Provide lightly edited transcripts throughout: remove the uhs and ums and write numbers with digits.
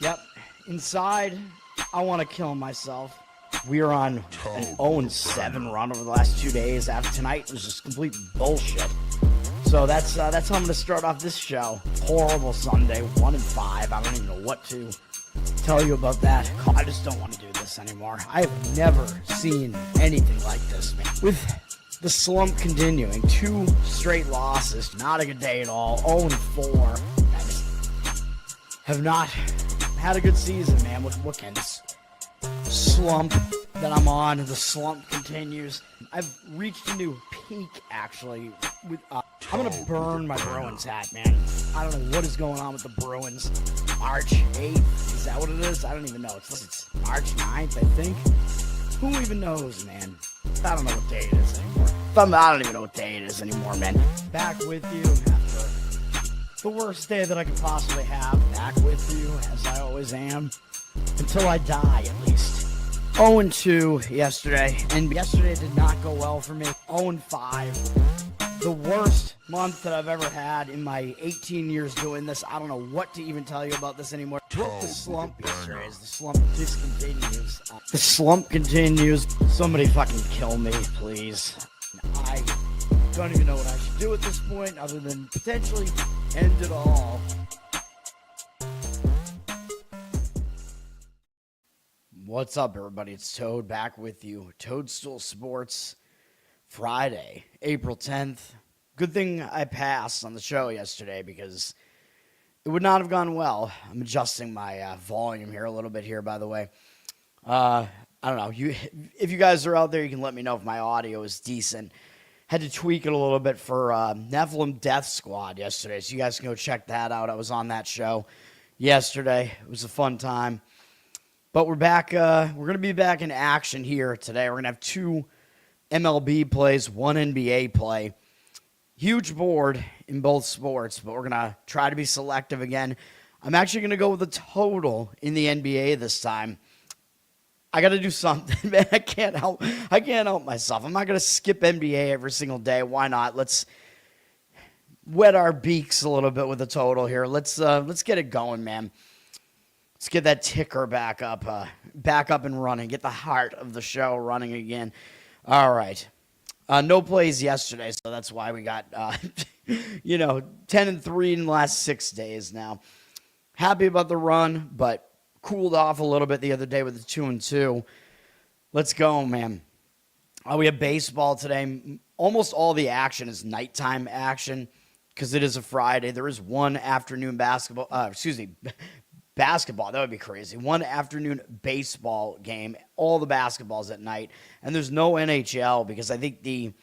Yep. Inside, I want to kill myself. We are on an 0-7 run over the last 2 days. After tonight, it was just complete bullshit. So that's how I'm going to start off this show. Horrible Sunday, 1-5. I don't even know what to tell you about that. I just don't want to do this anymore. I have never seen anything like this, man. With the slump continuing, 2 straight losses, not a good day at all. 0-4. I just have not had a good season, man. What can this slump that I'm on? The slump continues. I've reached a new peak, actually. I'm going to burn my Bruins hat, man. I don't know what is going on with the Bruins. March 8th, is that what it is? I don't even know. It's March 9th, I think. Who even knows, man? I don't know what day it is anymore. I don't even know what day it is anymore, man. Back with you after the worst day that I could possibly have. Back with you, as I always am. Until I die, at least. 0-2 yesterday, and yesterday did not go well for me. 0-5. The worst month that I've ever had in my 18 years doing this. I don't know what to even tell you about this anymore. Broke the slump yesterday as the slump discontinues. The slump continues. Somebody fucking kill me, please. I don't even know what I should do at this point other than potentially end it all. What's up, everybody? It's Toad back with you. Toadstool Sports. Friday, April 10th. Good thing I passed on the show yesterday because it would not have gone well. I'm adjusting my volume here a little bit here, by the way. I don't know. If you guys are out there, you can let me know if my audio is decent. Had to tweak it a little bit for Nephilim Death Squad yesterday, so you guys can go check that out. I was on that show yesterday. It was a fun time. But we're back. We're going to be back in action here today. We're going to have 2 MLB plays, 1 NBA play. Huge board in both sports, but we're going to try to be selective again. I'm actually going to go with a total in the NBA this time. I got to do something, man. I can't help myself. I'm not going to skip NBA every single day. Why not? Let's wet our beaks a little bit with a total here. Let's get it going, man. Let's get that ticker back up and running. Get the heart of the show running again. All right. No plays yesterday, so that's why we got, 10-3 in the last 6 days now. Happy about the run, but cooled off a little bit the other day with the 2-2. Let's go, man. We have baseball today. Almost all the action is nighttime action because it is a Friday. There is one afternoon basketball. Basketball, that would be crazy. One afternoon baseball game, all the basketballs at night, and there's no NHL because I think the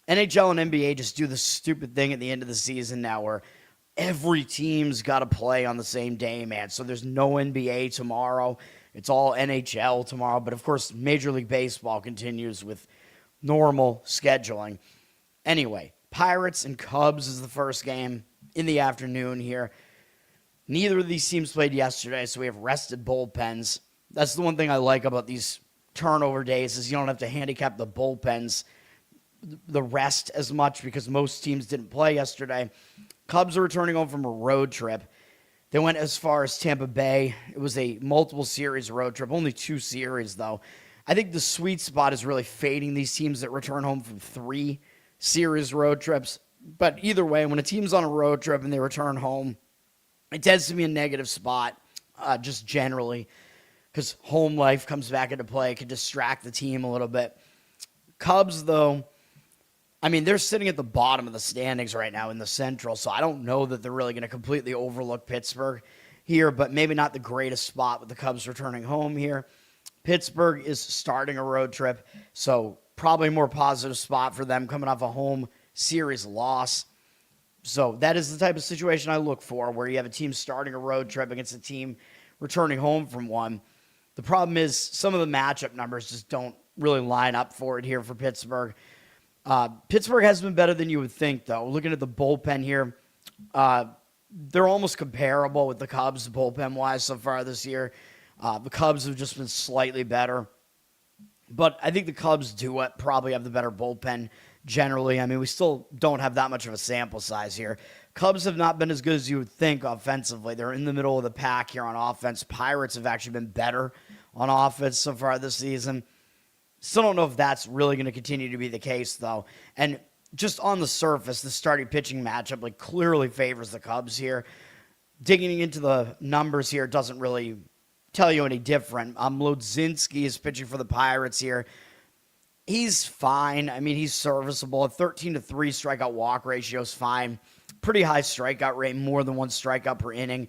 NHL and NBA just do the stupid thing at the end of the season now where every team's got to play on the same day, man. So there's no NBA tomorrow. It's all NHL tomorrow, but of course Major League Baseball continues with normal scheduling. Anyway, Pirates and Cubs is the first game in the afternoon here. Neither of these teams played yesterday, so we have rested bullpens. That's the one thing I like about these turnover days is you don't have to handicap the bullpens, the rest as much because most teams didn't play yesterday. Cubs are returning home from a road trip. They went as far as Tampa Bay. It was a multiple series road trip, only 2 series though. I think the sweet spot is really fading these teams that return home from 3 series road trips. But either way, when a team's on a road trip and they return home, it tends to be a negative spot, just generally, because home life comes back into play. It can distract the team a little bit. Cubs, though, I mean, they're sitting at the bottom of the standings right now in the Central, so I don't know that they're really going to completely overlook Pittsburgh here, but maybe not the greatest spot with the Cubs returning home here. Pittsburgh is starting a road trip, so probably a more positive spot for them coming off a home series loss. So that is the type of situation I look for, where you have a team starting a road trip against a team returning home from one. The problem is some of the matchup numbers just don't really line up for it here for Pittsburgh. Pittsburgh has been better than you would think, though. Looking at the bullpen here, they're almost comparable with the Cubs bullpen-wise so far this year. The Cubs have just been slightly better. But I think the Cubs do probably have the better bullpen generally. I mean, we still don't have that much of a sample size here. Cubs have not been as good as you would think offensively. They're in the middle of the pack here on offense. Pirates have actually been better on offense so far this season. Still don't know if that's really going to continue to be the case, though. And just on the surface, the starting pitching matchup like clearly favors the Cubs here. Digging into the numbers here doesn't really tell you any different. Lodzinski is pitching for the Pirates here. He's fine. I mean, he's serviceable. A 13-3 strikeout walk ratio is fine. Pretty high strikeout rate, more than one strikeout per inning.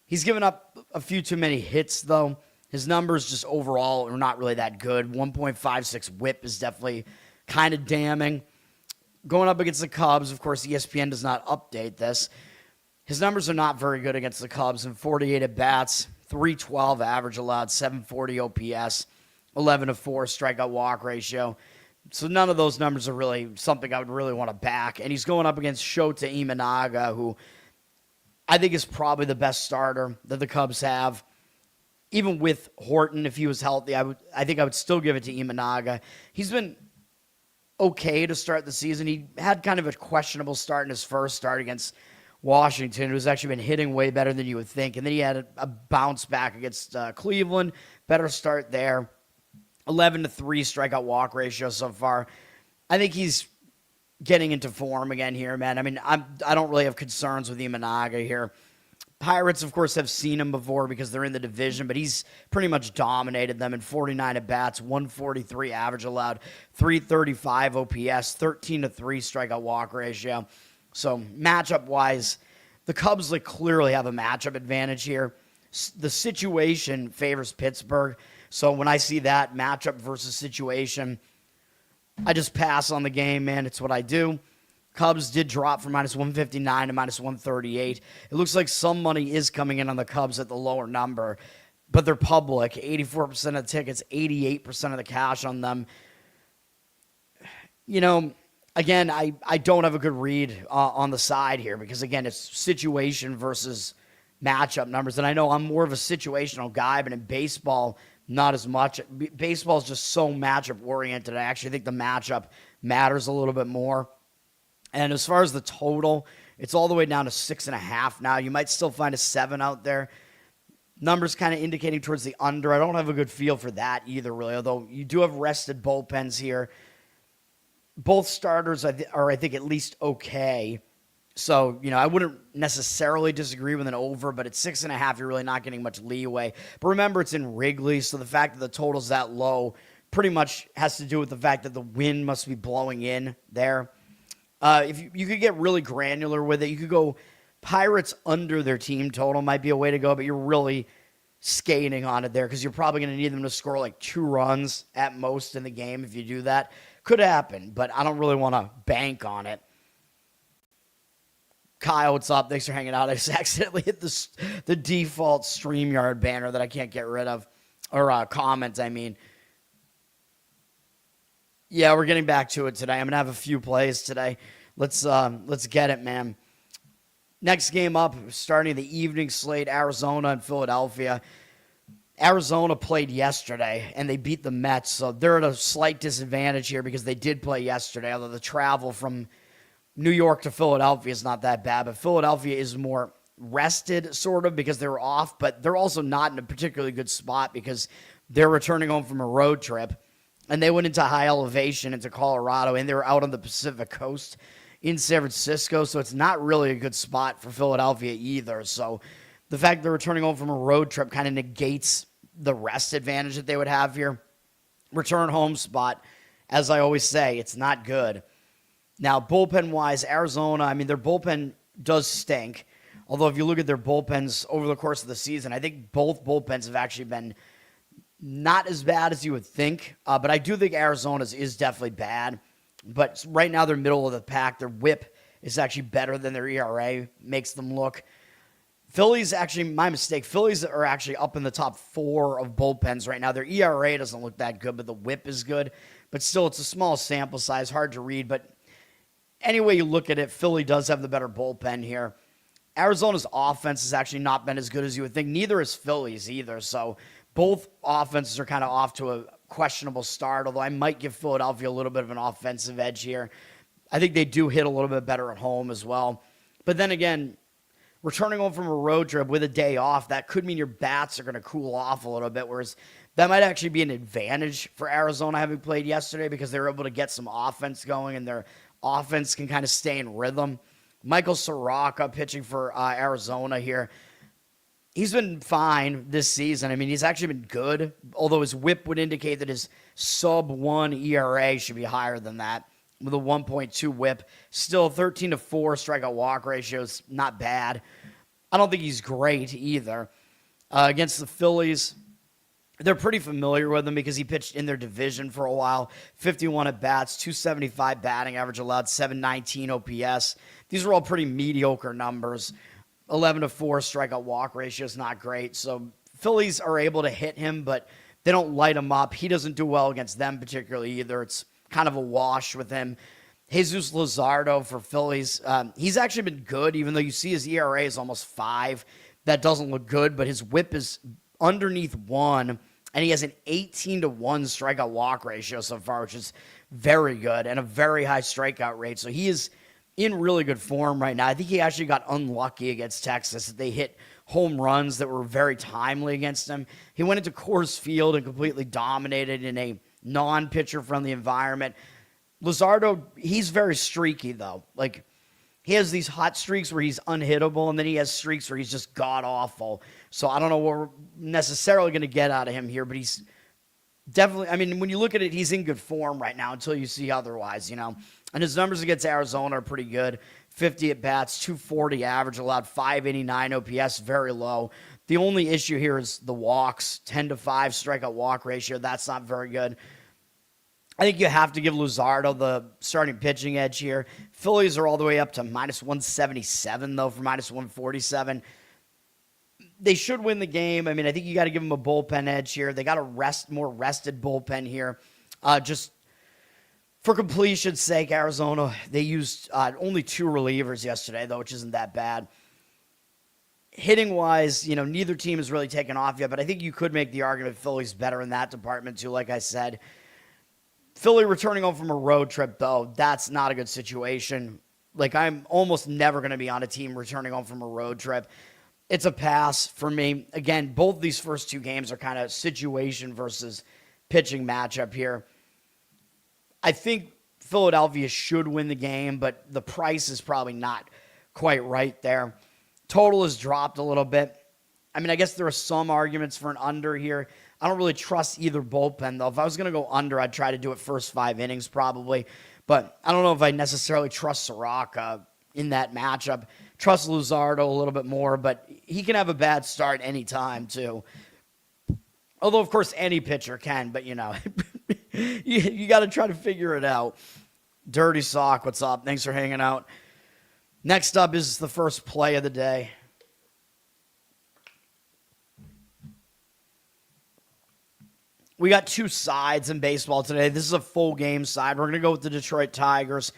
He's given up a few too many hits, though. His numbers just overall are not really that good. 1.56 whip is definitely kind of damning. Going up against the Cubs, of course, ESPN does not update this. His numbers are not very good against the Cubs. In 48 at-bats, 312 average allowed, 740 OPS, 11-4 strikeout walk ratio. So none of those numbers are really something I would really want to back. And he's going up against Shota Imanaga, who I think is probably the best starter that the Cubs have. Even with Horton, if he was healthy, I think I would still give it to Imanaga. He's been okay to start the season. He had kind of a questionable start in his first start against Washington, who's actually been hitting way better than you would think. And then he had a bounce back against Cleveland. Better start there. 11-3 strikeout walk ratio so far. I think he's getting into form again here, man. I mean, I don't really have concerns with Imanaga here. Pirates, of course, have seen him before because they're in the division, but he's pretty much dominated them in 49 at-bats, 143 average allowed, 335 OPS, 13-3 strikeout walk ratio. So matchup-wise, the Cubs clearly have a matchup advantage here. The situation favors Pittsburgh. So when I see that matchup versus situation, I just pass on the game, man. It's what I do. Cubs did drop from minus 159 to minus 138. It looks like some money is coming in on the Cubs at the lower number, but they're public. 84% of the tickets, 88% of the cash on them. You know, again, I don't have a good read on the side here because, again, it's situation versus matchup numbers. And I know I'm more of a situational guy, but in baseball, not as much. Baseball is just so matchup-oriented. I actually think the matchup matters a little bit more. And as far as the total, it's all the way down to 6.5 now. You might still find a 7 out there. Numbers kind of indicating towards the under. I don't have a good feel for that either, really, although you do have rested bullpens here. Both starters are, I think, at least okay. So, you know, I wouldn't necessarily disagree with an over, but at 6.5, you're really not getting much leeway. But remember, it's in Wrigley, so the fact that the total's that low pretty much has to do with the fact that the wind must be blowing in there. If you could get really granular with it, you could go Pirates under their team total might be a way to go, but you're really skating on it there because you're probably going to need them to score like 2 runs at most in the game if you do that. Could happen, but I don't really want to bank on it. Kyle, what's up? Thanks for hanging out. I just accidentally hit the default StreamYard banner that I can't get rid of. Or comments, I mean. Yeah, we're getting back to it today. I'm going to have a few plays today. Let's get it, man. Next game up, starting the evening slate, Arizona and Philadelphia. Arizona played yesterday, and they beat the Mets, so they're at a slight disadvantage here because they did play yesterday, although the travel from New York to Philadelphia is not that bad, but Philadelphia is more rested, sort of, because they were off, but they're also not in a particularly good spot because they're returning home from a road trip, and they went into high elevation into Colorado, and they were out on the Pacific Coast in San Francisco, so it's not really a good spot for Philadelphia either. So the fact they're returning home from a road trip kind of negates the rest advantage that they would have here. Return home spot, as I always say, it's not good. Now, bullpen-wise, Arizona, I mean, their bullpen does stink. Although if you look at their bullpens over the course of the season, I think both bullpens have actually been not as bad as you would think. But I do think Arizona's is definitely bad. But right now they're middle of the pack. Their whip is actually better than their ERA. Makes them look. Phillies, actually, my mistake. Phillies are actually up in the top 4 of bullpens right now. Their ERA doesn't look that good, but the whip is good. But still, it's a small sample size, hard to read. But any way you look at it, Philly does have the better bullpen here. Arizona's offense has actually not been as good as you would think. Neither is Philly's either. So both offenses are kind of off to a questionable start, although I might give Philadelphia a little bit of an offensive edge here. I think they do hit a little bit better at home as well. But then again, returning home from a road trip with a day off, that could mean your bats are going to cool off a little bit, whereas that might actually be an advantage for Arizona having played yesterday because they were able to get some offense going and their offense can kind of stay in rhythm. Michael Soroka pitching for Arizona here. He's been fine this season. I mean, he's actually been good, although his whip would indicate that his sub-1 ERA should be higher than that with a 1.2 whip. Still 13-4 strikeout walk ratio is not bad. I don't think he's great either. Against the Phillies, they're pretty familiar with him because he pitched in their division for a while. 51 at bats, 275 batting average allowed, 719 OPS. These are all pretty mediocre numbers. 11-4 strikeout walk ratio is not great. So Phillies are able to hit him, but they don't light him up. He doesn't do well against them particularly either. It's kind of a wash with him. Jesus Luzardo for Phillies. He's actually been good, even though you see his ERA is almost 5. That doesn't look good, but his whip is underneath 1, and he has an 18-1 strikeout walk ratio so far, which is very good, and a very high strikeout rate. So he is in really good form right now. I think he actually got unlucky against Texas. They hit home runs that were very timely against him. He went into Coors Field and completely dominated in a non-pitcher friendly environment. Luzardo, he's very streaky though. Like, he has these hot streaks where he's unhittable, and then he has streaks where he's just god-awful. So I don't know what we're necessarily going to get out of him here, but he's definitely, I mean, when you look at it, he's in good form right now until you see otherwise, you know. And his numbers against Arizona are pretty good. 50 at-bats, 240 average, allowed 589 OPS, very low. The only issue here is the walks, 10-5 strikeout walk ratio. That's not very good. I think you have to give Luzardo the starting pitching edge here. Phillies are all the way up to minus 177, though, for minus 147. They should win the game. I mean, I think you got to give them a bullpen edge here. They got a more rested bullpen here. Just for completion's sake, Arizona, they used only 2 relievers yesterday, though, which isn't that bad. Hitting-wise, you know, neither team has really taken off yet, but I think you could make the argument Philly's better in that department, too, like I said. Philly returning home from a road trip, though, that's not a good situation. Like, I'm almost never going to be on a team returning home from a road trip. It's a pass for me. Again, both these first 2 games are kind of situation versus pitching matchup here. I think Philadelphia should win the game, but the price is probably not quite right there. Total has dropped a little bit. I mean, I guess there are some arguments for an under here. I don't really trust either bullpen, though. If I was going to go under, I'd try to do it first 5 innings probably. But I don't know if I necessarily trust Soroka in that matchup. Trust Luzardo a little bit more, but he can have a bad start anytime, too. Although, of course, any pitcher can, but, you know, you got to try to figure it out. Dirty Sock, what's up? Thanks for hanging out. Next up is the first play of the day. We got 2 sides in baseball today. This is a full game side. We're going to go with the Detroit Tigers.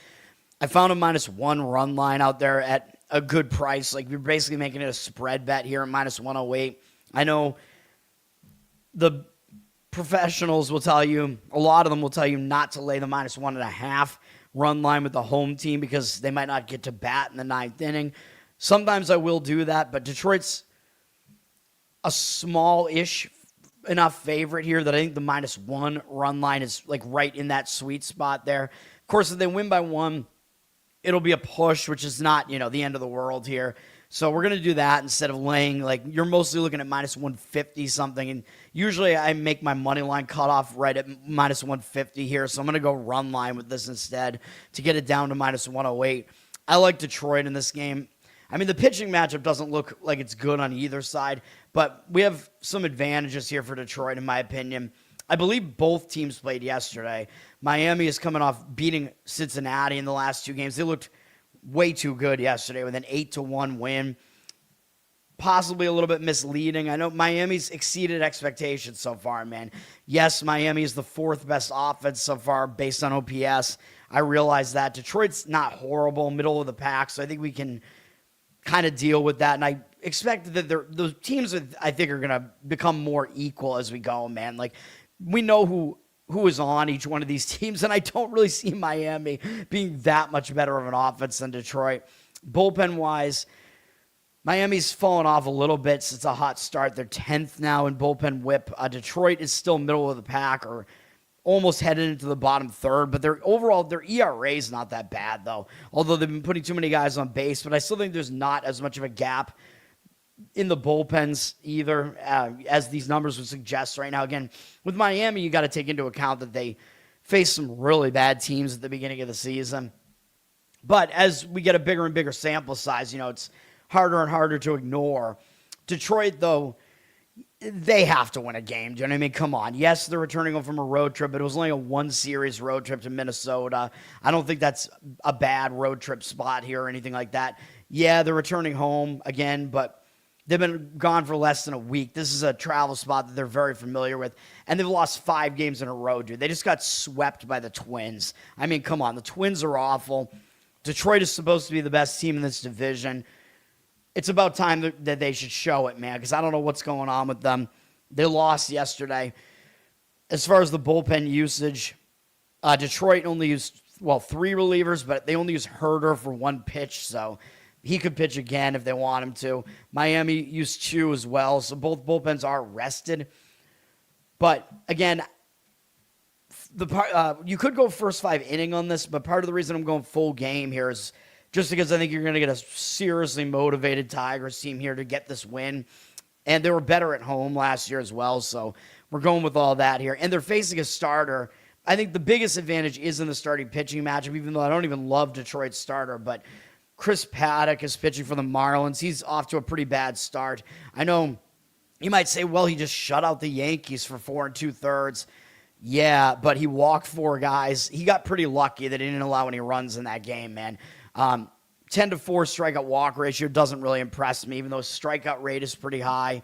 I found a -1 run line out there at a good price. Like, you're basically making it a spread bet here at -108. I know the professionals will tell you, a lot of them will tell you not to lay the -1.5 run line with the home team because they might not get to bat in the 9th inning. Sometimes I will do that, but Detroit's a small-ish enough favorite here that I think the -1 run line is like right in that sweet spot there. Of course, if they win by 1, it'll be a push, which is not, you know, the end of the world here. So we're going to do that instead of laying, like, you're mostly looking at -150 something. And usually I make my money line cutoff right at -150 here. So I'm going to go run line with this instead to get it down to -108. I like Detroit in this game. I mean, the pitching matchup doesn't look like it's good on either side, but we have some advantages here for Detroit, in my opinion. I believe both teams played yesterday. Miami is coming off beating Cincinnati in the last 2 games. They looked way too good yesterday with an 8-1 win. Possibly a little bit misleading. I know Miami's exceeded expectations so far, man. Yes, Miami is the 4th best offense so far based on OPS. I realize that. Detroit's not horrible, middle of the pack, so I think we can kind of deal with that. And I expect that those teams, I think, are going to become more equal as we go, man. Like, we know who is on each one of these teams, and I don't really see Miami being that much better of an offense than Detroit. Bullpen-wise, Miami's fallen off a little bit since a hot start. They're 10th now in bullpen whip. Detroit is still middle of the pack or almost headed into the bottom third, but their ERA is not that bad, though, although they've been putting too many guys on base. But I still think there's not as much of a gap in the bullpens either, as these numbers would suggest right now. Again, with Miami, you got to take into account that they faced some really bad teams at the beginning of the season. But as we get a bigger and bigger sample size, it's harder and harder to ignore. Detroit, though, they have to win a game. Do you know what I mean? Come on. Yes, they're returning home from a road trip, but it was only a one-series road trip to Minnesota. I don't think that's a bad road trip spot here or anything like that. Yeah, they're returning home again, but they've been gone for less than a week. This is a travel spot that they're very familiar with, and they've lost 5 games in a row, dude. They just got swept by the Twins. I mean, come on. The Twins are awful. Detroit is supposed to be the best team in this division. It's about time that they should show it, man, because I don't know what's going on with them. They lost yesterday. As far as the bullpen usage, Detroit only used, 3 relievers, but they only used Herder for 1 pitch, so he could pitch again if they want him to. Miami used 2 as well, so both bullpens are rested. But, again, you could go first 5 inning on this, but part of the reason I'm going full game here is just because I think you're going to get a seriously motivated Tigers team here to get this win. And they were better at home last year as well, so we're going with all that here. And they're facing a starter. I think the biggest advantage is in the starting pitching matchup, even though I don't even love Detroit's starter. But Chris Paddack is pitching for the Marlins. He's off to a pretty bad start. I know you might say, well, he just shut out the Yankees for 4 2/3. Yeah, but he walked 4 guys. He got pretty lucky that he didn't allow any runs in that game, man. 10-4 strikeout walk ratio doesn't really impress me, even though his strikeout rate is pretty high.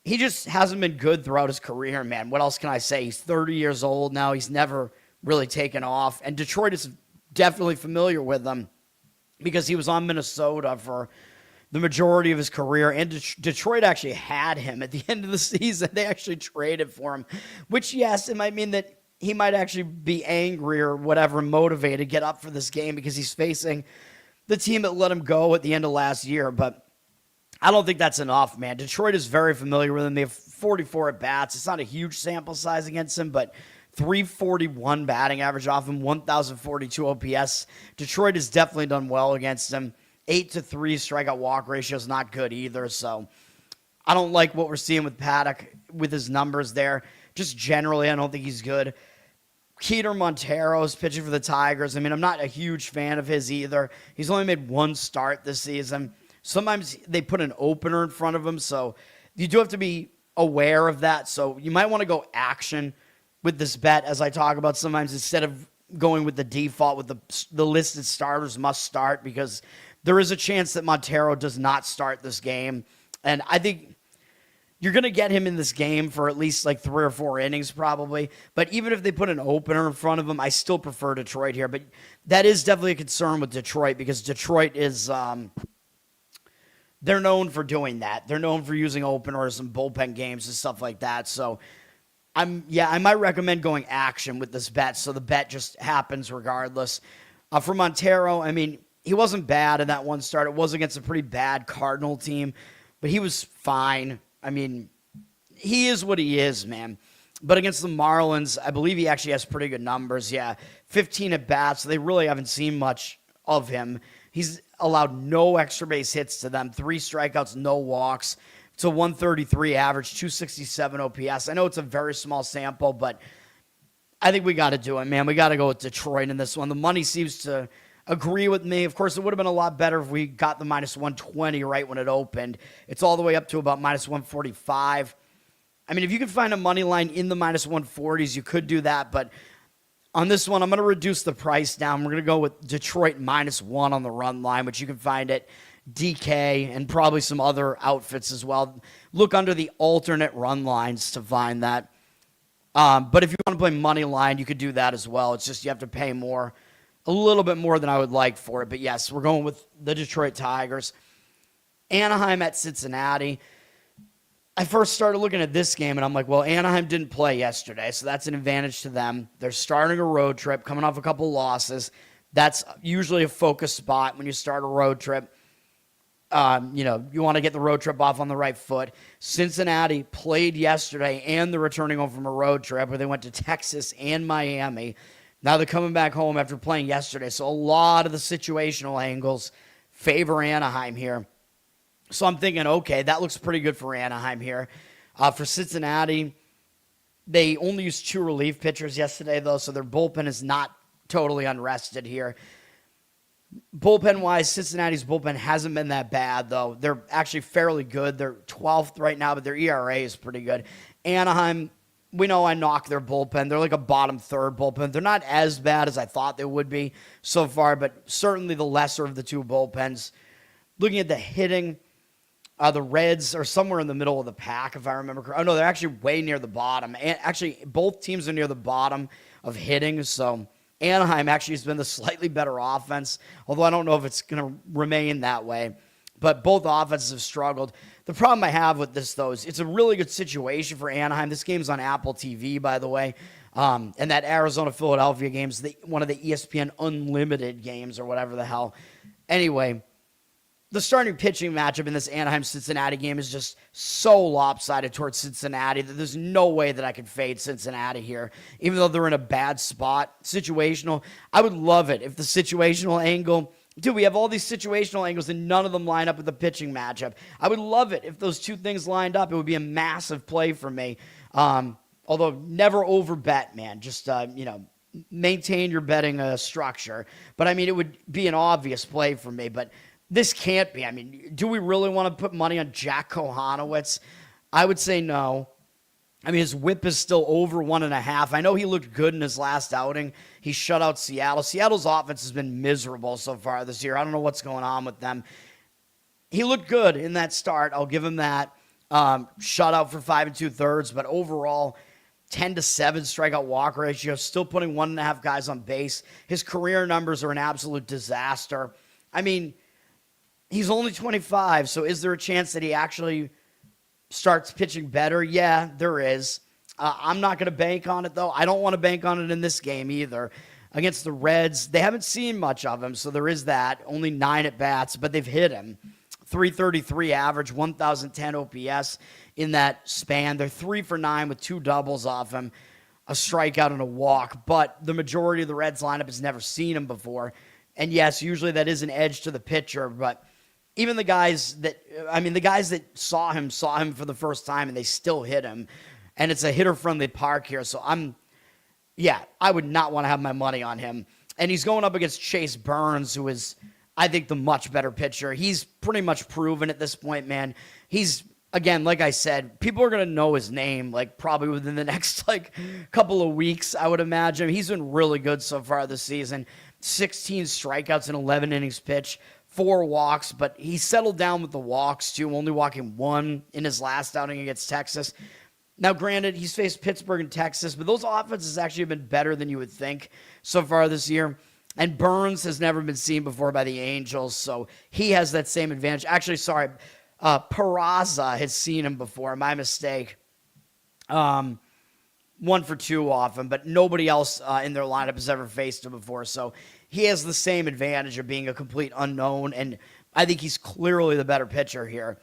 He just hasn't been good throughout his career, man. What else can I say? He's 30 years old now. He's never really taken off. And Detroit is definitely familiar with him because he was on Minnesota for the majority of his career. And Detroit actually had him at the end of the season. They actually traded for him, which, yes, it might mean that he might actually be angry or whatever, motivated to get up for this game because he's facing the team that let him go at the end of last year. But I don't think that's enough, man. Detroit is very familiar with him. They have 44 at-bats. It's not a huge sample size against him, but 341 batting average off him, 1,042 OPS. Detroit has definitely done well against him. 8-3 strikeout walk ratio is not good either, so I don't like what we're seeing with Paddack with his numbers there. Just generally, I don't think he's good. Keter Montero is pitching for the Tigers. I mean, I'm not a huge fan of his either. He's only made 1 start this season. Sometimes they put an opener in front of him, so you do have to be aware of that. So you might want to go action with this bet, as I talk about sometimes, instead of going with the default with the listed starters must start, because there is a chance that Montero does not start this game. And I think you're going to get him in this game for at least like 3 or 4 innings probably. But even if they put an opener in front of him, I still prefer Detroit here. But that is definitely a concern with Detroit, because Detroit is they're known for doing that. They're known for using openers and bullpen games and stuff like that. So I might recommend going action with this bet, so the bet just happens regardless. For Montero, I mean, he wasn't bad in that 1 start. It was against a pretty bad Cardinal team, but he was fine. I mean, he is what he is, man. But against the Marlins, I believe he actually has pretty good numbers. Yeah, 15 at-bats. So they really haven't seen much of him. He's allowed no extra base hits to them, 3 strikeouts, no walks. It's a 133 average, 267 OPS. I know it's a very small sample, but I think we got to do it, man. We got to go with Detroit in this one. The money seems to agree with me. Of course, it would have been a lot better if we got the minus 120 right when it opened. It's all the way up to about minus 145. I mean, if you could find a money line in the minus 140s, you could do that. But on this one, I'm going to reduce the price down. We're going to go with Detroit -1 on the run line, which you can find at DK and probably some other outfits as well. Look under the alternate run lines to find that. But if you want to play money line, you could do that as well. It's just you have to pay more. A little bit more than I would like for it. But yes, we're going with the Detroit Tigers. Anaheim at Cincinnati. I first started looking at this game, and I'm like, well, Anaheim didn't play yesterday, so that's an advantage to them. They're starting a road trip, coming off a couple losses. That's usually a focus spot when you start a road trip. You want to get the road trip off on the right foot. Cincinnati played yesterday, and they're returning home from a road trip where they went to Texas and Miami. Now they're coming back home after playing yesterday. So a lot of the situational angles favor Anaheim here. So I'm thinking, okay, that looks pretty good for Anaheim here. For Cincinnati, they only used 2 relief pitchers yesterday, though, so their bullpen is not totally unrested here. Bullpen-wise, Cincinnati's bullpen hasn't been that bad, though. They're actually fairly good. They're 12th right now, but their ERA is pretty good. Anaheim, we know I knock their bullpen. They're like a bottom third bullpen. They're not as bad as I thought they would be so far, but certainly the lesser of the 2 bullpens. Looking at the hitting, the Reds are somewhere in the middle of the pack, if I remember correctly. Oh, no, they're actually way near the bottom. And actually, both teams are near the bottom of hitting, so Anaheim actually has been the slightly better offense, although I don't know if it's going to remain that way. But both offenses have struggled. The problem I have with this, though, is it's a really good situation for Anaheim. This game's on Apple TV, by the way. And that Arizona-Philadelphia game is one of the ESPN Unlimited games or whatever the hell. Anyway, the starting pitching matchup in this Anaheim-Cincinnati game is just so lopsided towards Cincinnati that there's no way that I could fade Cincinnati here, even though they're in a bad spot. Situational, I would love it if the situational angle, dude, we have all these situational angles and none of them line up with the pitching matchup. I would love it if those 2 things lined up. It would be a massive play for me. Although never overbet, man. Just, maintain your betting structure. But, I mean, it would be an obvious play for me, but this can't be. I mean, do we really want to put money on Jack Kohanowitz? I would say no. I mean, his whip is still over 1.5. I know he looked good in his last outing. He shut out Seattle. Seattle's offense has been miserable so far this year. I don't know what's going on with them. He looked good in that start. I'll give him that. Shut out for 5 2/3, but overall, 10-7 strikeout walk ratio, still putting 1.5 guys on base. His career numbers are an absolute disaster. I mean, he's only 25, so is there a chance that he actually starts pitching better? Yeah, there is. I'm not going to bank on it, though. I don't want to bank on it in this game either. Against the Reds, they haven't seen much of him, so there is that. Only 9 at-bats, but they've hit him. 333 average, 1,010 OPS in that span. They're 3 for 9 with 2 doubles off him, a strikeout and a walk, but the majority of the Reds lineup has never seen him before. And yes, usually that is an edge to the pitcher, but even the guys that saw him for the first time and they still hit him. And it's a hitter-friendly park here. So I would not want to have my money on him. And he's going up against Chase Burns, who is, I think, the much better pitcher. He's pretty much proven at this point, man. He's, again, like I said, people are going to know his name, like, probably within the next, couple of weeks, I would imagine. He's been really good so far this season. 16 strikeouts in 11 innings pitched. 4 walks, but he settled down with the walks, too, only walking 1 in his last outing against Texas. Now, granted, he's faced Pittsburgh and Texas, but those offenses actually have been better than you would think so far this year. And Burns has never been seen before by the Angels, so he has that same advantage. Actually, sorry, Peraza has seen him before. My mistake. 1 for 2 off him, but nobody else in their lineup has ever faced him before, so he has the same advantage of being a complete unknown, and I think he's clearly the better pitcher here,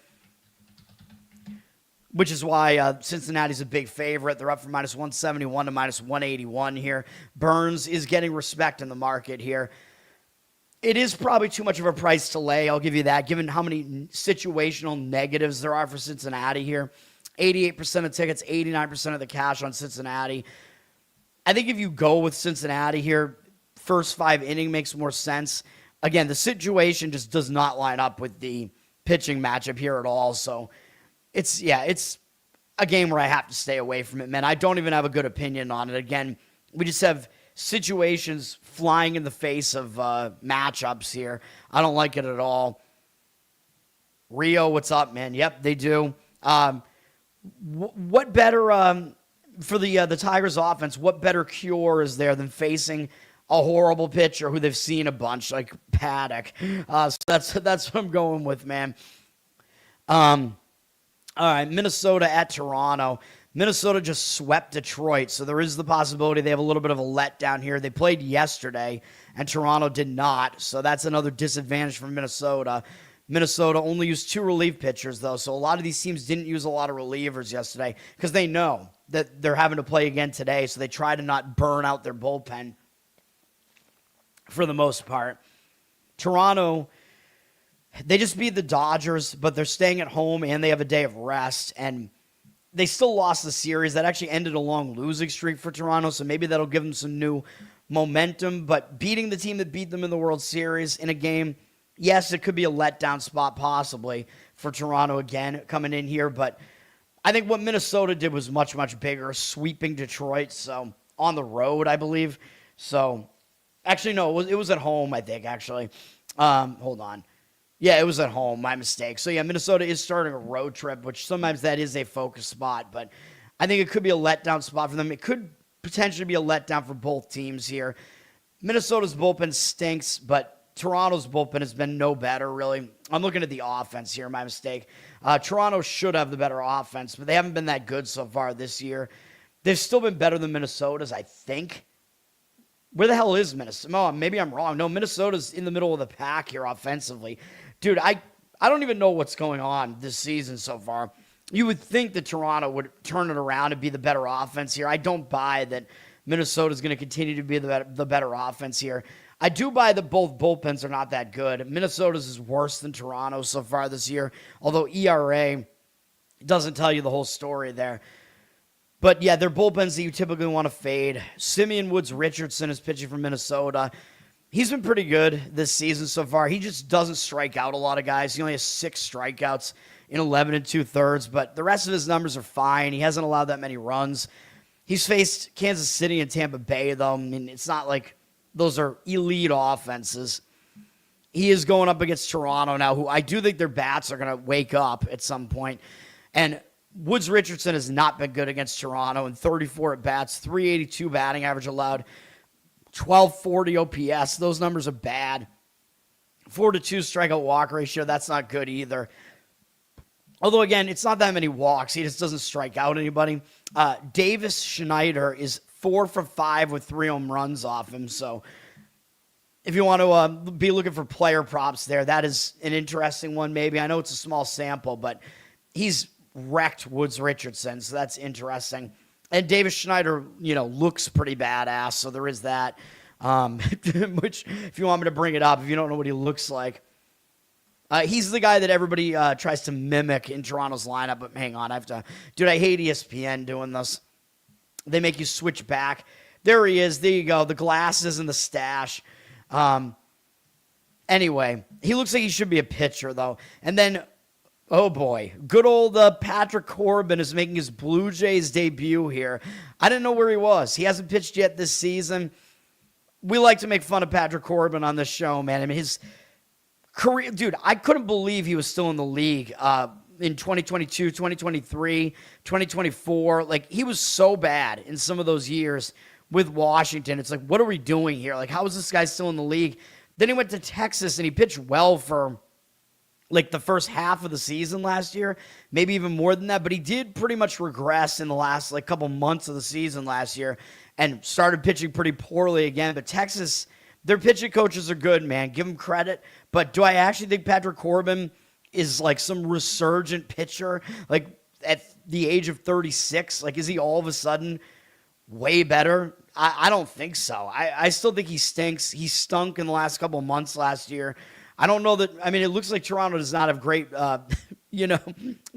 which is why Cincinnati's a big favorite. They're up from -171 to -181 here. Burns is getting respect in the market here. It is probably too much of a price to lay, I'll give you that, given how many situational negatives there are for Cincinnati here. 88% of tickets, 89% of the cash on Cincinnati. I think if you go with Cincinnati here, first 5 inning makes more sense. Again, the situation just does not line up with the pitching matchup here at all. So it's a game where I have to stay away from it, man. I don't even have a good opinion on it. Again, we just have situations flying in the face of matchups here. I don't like it at all. Rio, what's up, man? Yep, they do. What better for the Tigers offense? What better cure is there than facing a horrible pitcher who they've seen a bunch, like Paddack? So that's what I'm going with, man. All right, Minnesota at Toronto. Minnesota just swept Detroit, so there is the possibility they have a little bit of a letdown here. They played yesterday, and Toronto did not, so that's another disadvantage for Minnesota. Minnesota only used 2 relief pitchers, though, so a lot of these teams didn't use a lot of relievers yesterday because they know that they're having to play again today, so they try to not burn out their bullpen for the most part. Toronto, they just beat the Dodgers, but they're staying at home, and they have a day of rest, and they still lost the series. That actually ended a long losing streak for Toronto, so maybe that'll give them some new momentum. But beating the team that beat them in the World Series in a game, yes, it could be a letdown spot possibly for Toronto again coming in here. But I think what Minnesota did was much, much bigger, sweeping Detroit, so on the road, I believe. So, actually, no, it was at home, I think, actually. Hold on. Yeah, it was at home. My mistake. So, yeah, Minnesota is starting a road trip, which sometimes that is a focus spot. But I think it could be a letdown spot for them. It could potentially be a letdown for both teams here. Minnesota's bullpen stinks, but Toronto's bullpen has been no better, really. I'm looking at the offense here. My mistake. Toronto should have the better offense, but they haven't been that good so far this year. They've still been better than Minnesota's, I think. Where the hell is Minnesota? Oh, maybe I'm wrong. No, Minnesota's in the middle of the pack here offensively. Dude, I don't even know what's going on this season so far. You would think that Toronto would turn it around and be the better offense here. I don't buy that Minnesota's going to continue to be the better offense here. I do buy that both bullpens are not that good. Minnesota's is worse than Toronto so far this year, although ERA doesn't tell you the whole story there. But, yeah, they're bullpens that you typically want to fade. Simeon Woods-Richardson is pitching for Minnesota. He's been pretty good this season so far. He just doesn't strike out a lot of guys. He only has 6 strikeouts in 11 2/3, but the rest of his numbers are fine. He hasn't allowed that many runs. He's faced Kansas City and Tampa Bay, though. I mean, it's not like those are elite offenses. He is going up against Toronto now, who I do think their bats are going to wake up at some point. And Woods-Richardson has not been good against Toronto in 34 at-bats, 382 batting average allowed, 1240 OPS. Those numbers are bad. 4-2 strikeout walk ratio. That's not good either. Although, again, it's not that many walks. He just doesn't strike out anybody. Davis Schneider is 4 for 5 with 3 home runs off him. So if you want to be looking for player props there, that is an interesting one maybe. I know it's a small sample, but he's wrecked Woods-Richardson, so that's interesting. And Davis Schneider, looks pretty badass, so there is that. Which, if you want me to bring it up, if you don't know what he looks like, he's the guy that everybody tries to mimic in Toronto's lineup. But hang on, I hate ESPN doing this. They make you switch back. There he is. There you go. The glasses and the stash. Anyway, he looks like he should be a pitcher, though. And then, oh boy, good old Patrick Corbin is making his Blue Jays debut here. I didn't know where he was. He hasn't pitched yet this season. We like to make fun of Patrick Corbin on this show, man. I mean, his career, dude, I couldn't believe he was still in the league in 2022, 2023, 2024. Like, he was so bad in some of those years with Washington. It's like, what are we doing here? Like, how is this guy still in the league? Then he went to Texas, and he pitched well for like the first half of the season last year, maybe even more than that, but he did pretty much regress in the last couple months of the season last year and started pitching pretty poorly again. But Texas, their pitching coaches are good, man. Give them credit. But do I actually think Patrick Corbin is like some resurgent pitcher, like at the age of 36? Like, is he all of a sudden way better? I don't think so. I still think he stinks. He stunk in the last couple of months last year. I don't know that. I mean, it looks like Toronto does not have great,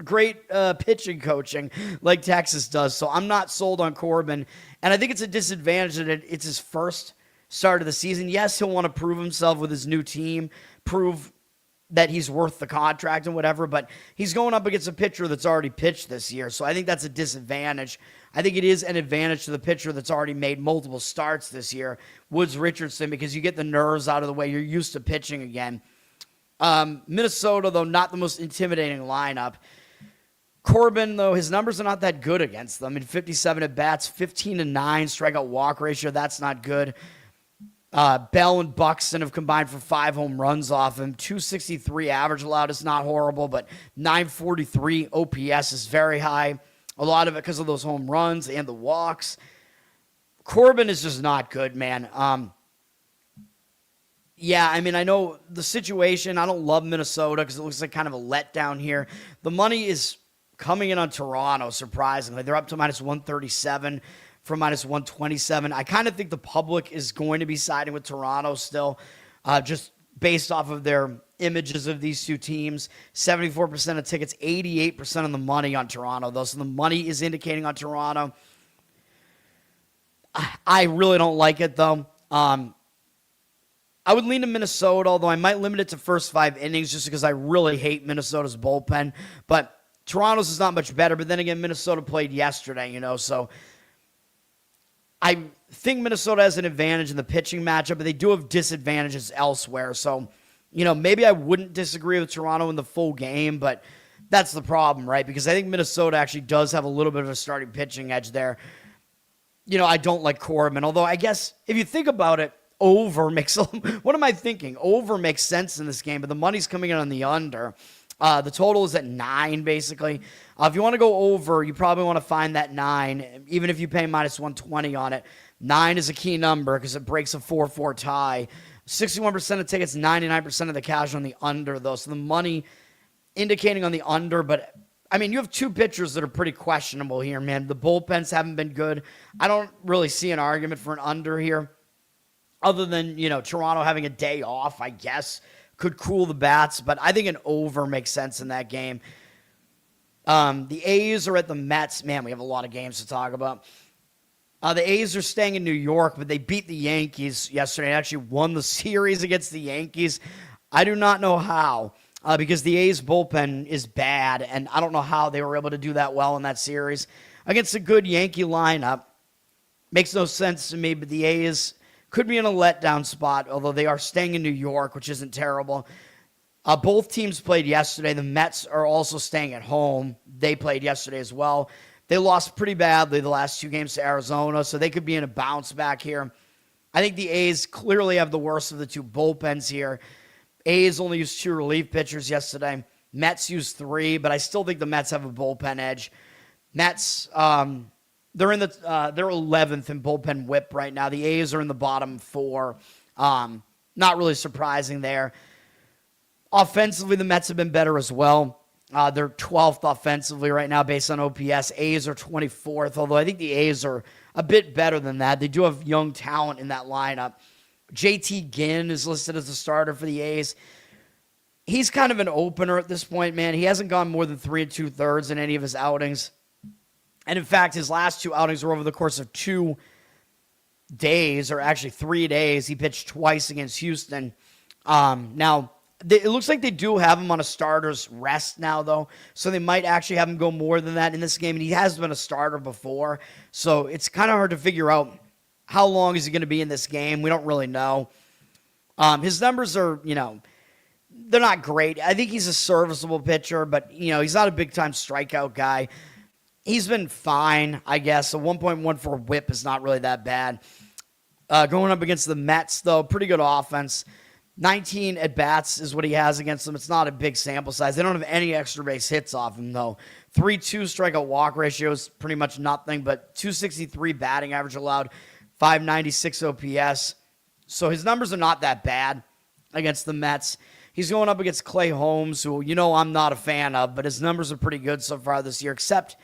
great pitching coaching like Texas does. So I'm not sold on Corbin. And I think it's a disadvantage that it's his first start of the season. Yes, he'll want to prove himself with his new team, prove that he's worth the contract and whatever, but he's going up against a pitcher that's already pitched this year. So I think that's a disadvantage. I think it is an advantage to the pitcher that's already made multiple starts this year, Woods-Richardson, because you get the nerves out of the way. You're used to pitching again. Minnesota, though, not the most intimidating lineup. Corbin, though, his numbers are not that good against them. In 57 at-bats, 15-9 strikeout walk ratio. That's not good. Bell and Buxton have combined for 5 home runs off him. 263 average allowed is not horrible, but 943 OPS is very high. A lot of it because of those home runs and the walks. Corbin is just not good, man. Yeah, I mean, I know the situation. I don't love Minnesota because it looks like kind of a letdown here. The money is coming in on Toronto, surprisingly. They're up to minus 137 from minus 127. I kind of think the public is going to be siding with Toronto still, just based off of their images of these two teams. 74% of tickets, 88% of the money on Toronto, though. So the money is indicating on Toronto. I really don't like it, though. I would lean to Minnesota, although I might limit it to first 5 innings just because I really hate Minnesota's bullpen. But Toronto's is not much better. But then again, Minnesota played yesterday, so I think Minnesota has an advantage in the pitching matchup, but they do have disadvantages elsewhere. So, maybe I wouldn't disagree with Toronto in the full game, but that's the problem, right? Because I think Minnesota actually does have a little bit of a starting pitching edge there. I don't like Corbin, although I guess if you think about it, over makes, what am I thinking? Over makes sense in this game, but the money's coming in on the under. The total is at 9, basically. If you want to go over, you probably want to find that 9, even if you pay minus 120 on it. 9 is a key number because it breaks a 4-4 tie. 61% of tickets, 99% of the cash on the under, though. So the money indicating on the under, but I mean, you have 2 pitchers that are pretty questionable here, man. The bullpens haven't been good. I don't really see an argument for an under here. Other than, Toronto having a day off, I guess, could cool the bats. But I think an over makes sense in that game. The A's are at the Mets. Man, we have a lot of games to talk about. The A's are staying in New York, but they beat the Yankees yesterday and actually won the series against the Yankees. I do not know how, because the A's bullpen is bad, and I don't know how they were able to do that well in that series against a good Yankee lineup. Makes no sense to me, but the A's could be in a letdown spot, although they are staying in New York, which isn't terrible. Both teams played yesterday. The Mets are also staying at home. They played yesterday as well. They lost pretty badly the last 2 games to Arizona, so they could be in a bounce back here. I think the A's clearly have the worst of the 2 bullpens here. A's only used 2 relief pitchers yesterday. Mets used 3, but I still think the Mets have a bullpen edge. Mets, they're 11th in bullpen whip right now. The A's are in the bottom 4. Not really surprising there. Offensively, the Mets have been better as well. They're 12th offensively right now based on OPS. A's are 24th, although I think the A's are a bit better than that. They do have young talent in that lineup. JT Ginn is listed as a starter for the A's. He's kind of an opener at this point, man. He hasn't gone more than 3 2/3 in any of his outings. And in fact, his last 2 outings were over the course of 2 days, or actually 3 days. He pitched twice against Houston. Now, it looks like they do have him on a starter's rest now, though. So they might actually have him go more than that in this game. And he has been a starter before. So it's kind of hard to figure out how long is he going to be in this game. We don't really know. His numbers are, they're not great. I think he's a serviceable pitcher, but, he's not a big-time strikeout guy. He's been fine, I guess. A 1.14 whip is not really that bad. Going up against the Mets, though, pretty good offense. 19 at-bats is what he has against them. It's not a big sample size. They don't have any extra base hits off him, though. 3.2 strikeout walk ratio is pretty much nothing, but 263 batting average allowed, 596 OPS. So his numbers are not that bad against the Mets. He's going up against Clay Holmes, who I'm not a fan of, but his numbers are pretty good so far this year, except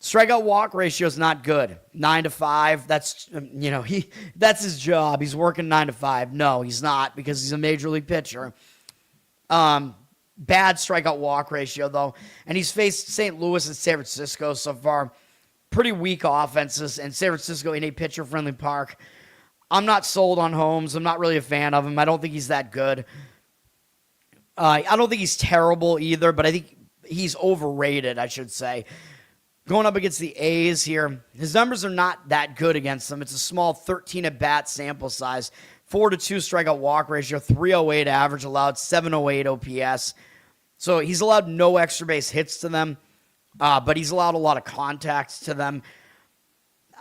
strikeout walk ratio is not good. 9 to 5. That's that's his job. He's working 9 to 5. No, he's not, because he's a major league pitcher. Bad strikeout walk ratio though, and he's faced St. Louis and San Francisco so far. Pretty weak offenses, and San Francisco in a pitcher-friendly park. I'm not sold on Holmes. I'm not really a fan of him. I don't think he's that good. I don't think he's terrible either, but I think he's overrated, I should say. Going up against the A's here, his numbers are not that good against them. It's a small 13 at-bat sample size, 4 to 2 strikeout walk ratio, 308 average allowed, 708 OPS. So he's allowed no extra base hits to them, but he's allowed a lot of contacts to them.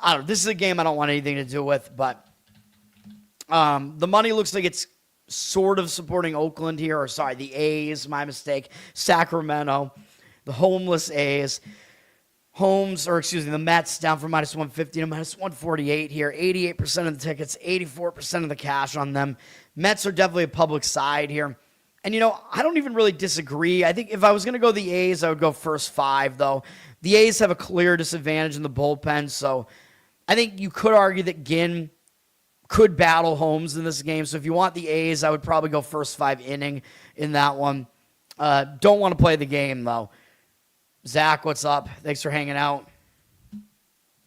I don't know. This is a game I don't want anything to do with, but the money looks like it's sort of supporting Oakland here, or sorry, the A's, my mistake. Sacramento, the homeless A's. the Mets down from minus 150 to minus 148 here. 88% of the tickets, 84% of the cash on them. Mets are definitely a public side here. And, I don't even really disagree. I think if I was going to go the A's, I would go first 5, though. The A's have a clear disadvantage in the bullpen, so I think you could argue that Ginn could battle Holmes in this game. So if you want the A's, I would probably go first 5 inning in that one. Don't want to play the game, though. Zach, what's up? Thanks for hanging out.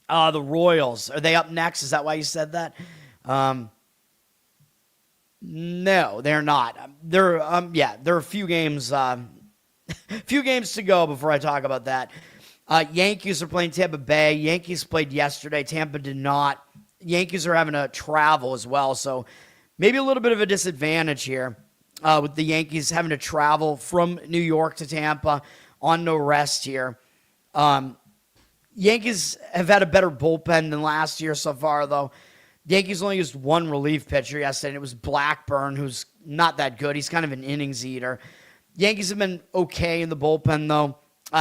The Royals, are they up next? Is that why you said that? No, they're not. There are a few games to go before I talk about that. Yankees are playing Tampa Bay. Yankees played yesterday. Tampa did not. Yankees are having to travel as well, so maybe a little bit of a disadvantage here with the Yankees having to travel from New York to Tampa on no rest here. Yankees have had a better bullpen than last year so far, though. The Yankees only used one relief pitcher yesterday, and it was Blackburn, who's not that good. He's kind of an innings eater. Yankees have been okay in the bullpen, though.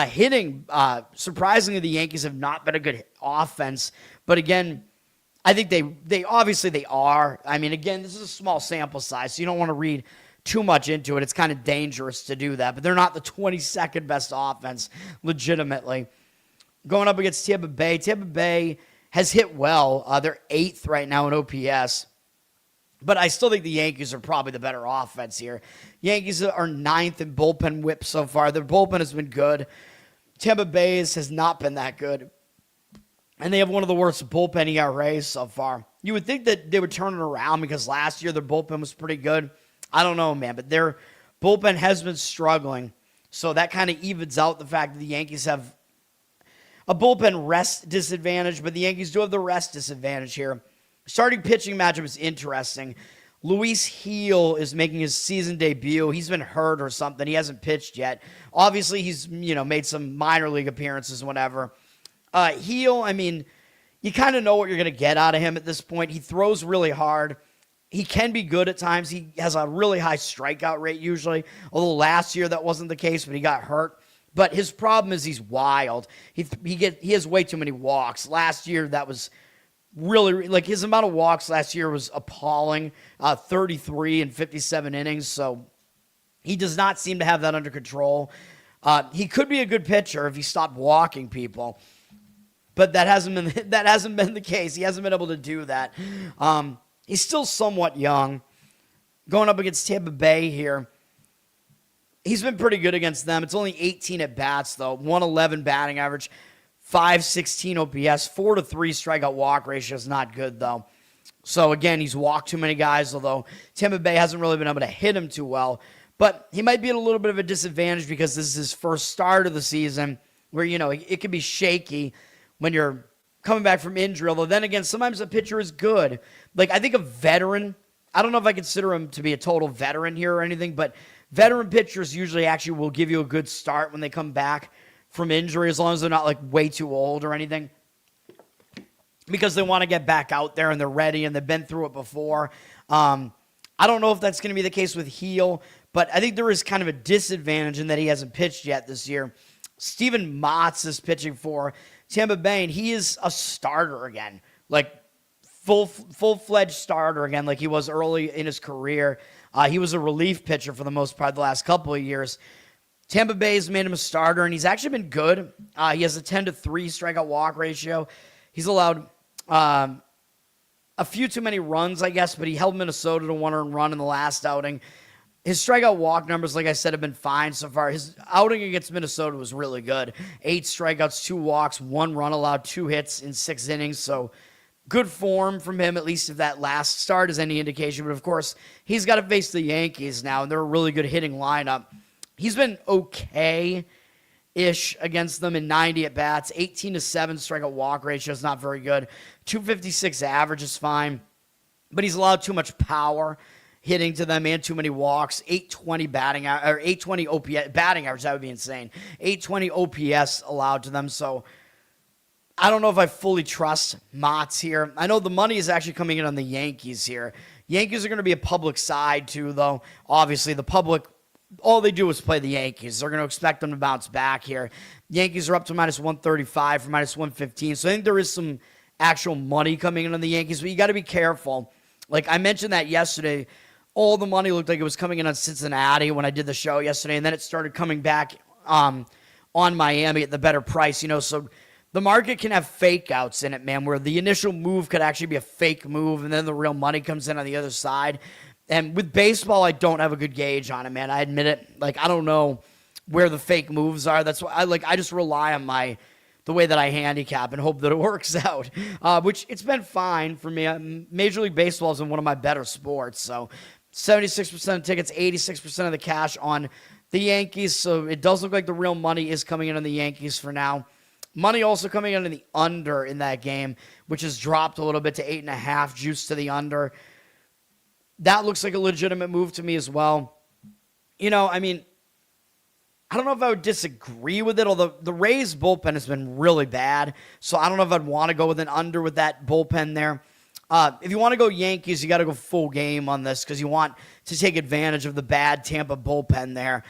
Hitting, surprisingly, the Yankees have not been a good offense. But again, I think they obviously are. I mean, again, this is a small sample size, so you don't want to read too much into it. It's kind of dangerous to do that. But they're not the 22nd best offense, legitimately. Going up against Tampa Bay. Tampa Bay has hit well. They're 8th right now in OPS. But I still think the Yankees are probably the better offense here. Yankees are 9th in bullpen whip so far. Their bullpen has been good. Tampa Bay's has not been that good. And they have one of the worst bullpen ERAs so far. You would think that they would turn it around because last year their bullpen was pretty good. I don't know, man. But their bullpen has been struggling. So that kind of evens out the fact that the Yankees have a bullpen rest disadvantage. But the Yankees do have the rest disadvantage here. Starting pitching matchup is interesting. Luis Gil is making his season debut. He's been hurt or something. He hasn't pitched yet. Obviously, he's made some minor league appearances and whatever. Gil, I mean, you kind of know what you're going to get out of him at this point. He throws really hard. He can be good at times. He has a really high strikeout rate usually. Although last year that wasn't the case, but he got hurt. But his problem is he's wild. He has way too many walks. Last year that was really, like, his amount of walks last year was appalling, 33 and 57 innings, so he does not seem to have that under control. He could be a good pitcher if he stopped walking people, but that hasn't been the case. He hasn't been able to do that. He's still somewhat young. Going up against Tampa Bay here, he's been pretty good against them. It's only 18 at bats, though, 111 batting average. 516 OPS, 4-3 strikeout walk ratio is not good, though. So, again, he's walked too many guys, although Tampa Bay hasn't really been able to hit him too well. But he might be at a little bit of a disadvantage because this is his first start of the season where, it can be shaky when you're coming back from injury. Although, then again, sometimes a pitcher is good. Like, I think a veteran, I don't know if I consider him to be a total veteran here or anything, but veteran pitchers usually actually will give you a good start when they come back from injury, as long as they're not like way too old or anything, because they want to get back out there and they're ready and they've been through it before. I don't know if that's going to be the case with Gil, but I think there is kind of a disadvantage in that he hasn't pitched yet this year. Steven Matz is pitching for Tampa Bay, and he is a starter again, like full-fledged starter again, like he was early in his career. He was a relief pitcher for the most part the last couple of years. Tampa Bay has made him a starter, and he's actually been good. He has a 10-3 strikeout walk ratio. He's allowed a few too many runs, I guess, but he held Minnesota to 1 earned run in the last outing. His strikeout walk numbers, like I said, have been fine so far. His outing against Minnesota was really good. 8 strikeouts, 2 walks, 1 run allowed, 2 hits in 6 innings. So good form from him, at least if that last start is any indication. But, of course, he's got to face the Yankees now, and they're a really good hitting lineup. He's been okay-ish against them in 90 at-bats. 18-7 strikeout walk ratio is not very good. 256 average is fine. But he's allowed too much power hitting to them and too many walks. 820 batting or 820 OPS batting average, that would be insane. 820 OPS allowed to them. So I don't know if I fully trust Matz here. I know the money is actually coming in on the Yankees here. Yankees are going to be a public side too, though. Obviously, the public all they do is play the Yankees. They're going to expect them to bounce back here. Yankees are up to minus 135 from minus 115. So I think there is some actual money coming in on the Yankees, but you got to be careful. Like I mentioned that yesterday, all the money looked like it was coming in on Cincinnati when I did the show yesterday, and then it started coming back on Miami at the better price, so the market can have fake outs in it, man, where the initial move could actually be a fake move, and then the real money comes in on the other side. And with baseball, I don't have a good gauge on it, man. I admit it. Like, I don't know where the fake moves are. That's why I just rely on the way that I handicap and hope that it works out, which it's been fine for me. Major League Baseball is one of my better sports, so 76% of tickets, 86% of the cash on the Yankees, so it does look like the real money is coming in on the Yankees for now. Money also coming in on the under in that game, which has dropped a little bit to 8.5, juice to the under. That looks like a legitimate move to me as well. I don't know if I would disagree with it, although the Rays bullpen has been really bad, so I don't know if I'd want to go with an under with that bullpen there. If you want to go Yankees, you got to go full game on this because you want to take advantage of the bad Tampa bullpen there.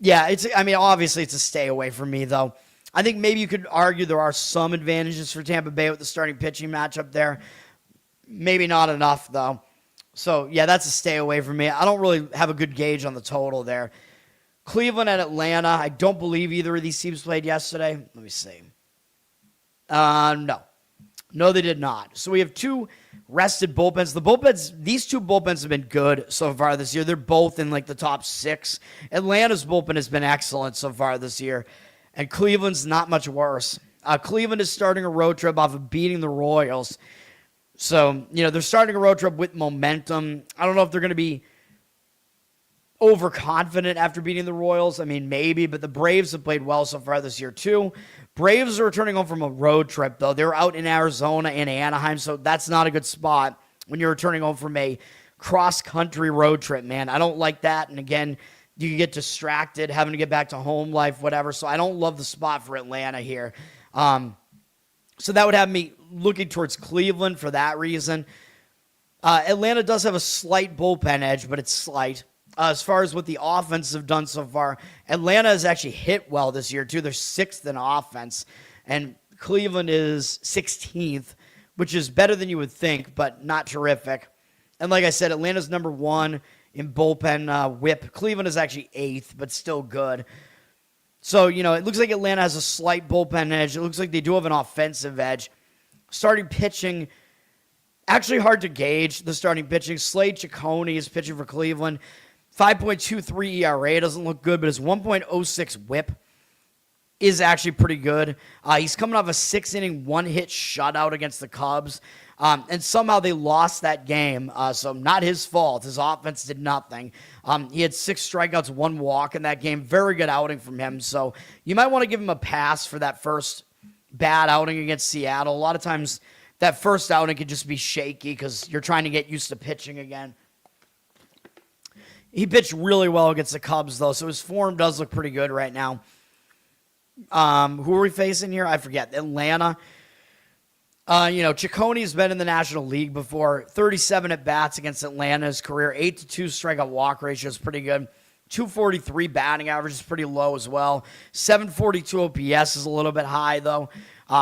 Yeah, obviously it's a stay away from me, though. I think maybe you could argue there are some advantages for Tampa Bay with the starting pitching matchup there. Maybe not enough, though. So, yeah, that's a stay away from me. I don't really have a good gauge on the total there. Cleveland and Atlanta, I don't believe either of these teams played yesterday. Let me see. No, they did not. So we have two rested bullpens. These two bullpens have been good so far this year. They're both in like the top 6. Atlanta's bullpen has been excellent so far this year, and Cleveland's not much worse. Cleveland is starting a road trip off of beating the Royals. So, they're starting a road trip with momentum. I don't know if they're going to be overconfident after beating the Royals. Maybe, but the Braves have played well so far this year too. Braves are returning home from a road trip, though. They're out in Arizona and Anaheim, so that's not a good spot when you're returning home from a cross-country road trip, man. I don't like that, and again, you get distracted having to get back to home life, whatever, so I don't love the spot for Atlanta here. So that would have me looking towards Cleveland for that reason. Atlanta does have a slight bullpen edge, but it's slight. As far as what the offense have done so far, Atlanta has actually hit well this year, too. They're 6th in offense, and Cleveland is 16th, which is better than you would think, but not terrific. And like I said, Atlanta's number 1 in bullpen whip. Cleveland is actually 8th, but still good. So, it looks like Atlanta has a slight bullpen edge. It looks like they do have an offensive edge. Starting pitching, actually hard to gauge the starting pitching. Slade Ciccone is pitching for Cleveland. 5.23 ERA doesn't look good, but his 1.06 whip is actually pretty good. He's coming off a 6-inning, 1-hit shutout against the Cubs, and somehow they lost that game, so not his fault. His offense did nothing. He had 6 strikeouts, 1 walk in that game. Very good outing from him, so you might want to give him a pass for that first bad outing against Seattle. A lot of times that first outing could just be shaky because you're trying to get used to pitching again. He pitched really well against the Cubs, though, so his form does look pretty good right now. Who are we facing here? I forget. Atlanta. Ciccone's been in the National League before. 37 at-bats against Atlanta his career. 8-2 strikeout walk ratio is pretty good. 243 batting average is pretty low as well. 742 OPS is a little bit high, though.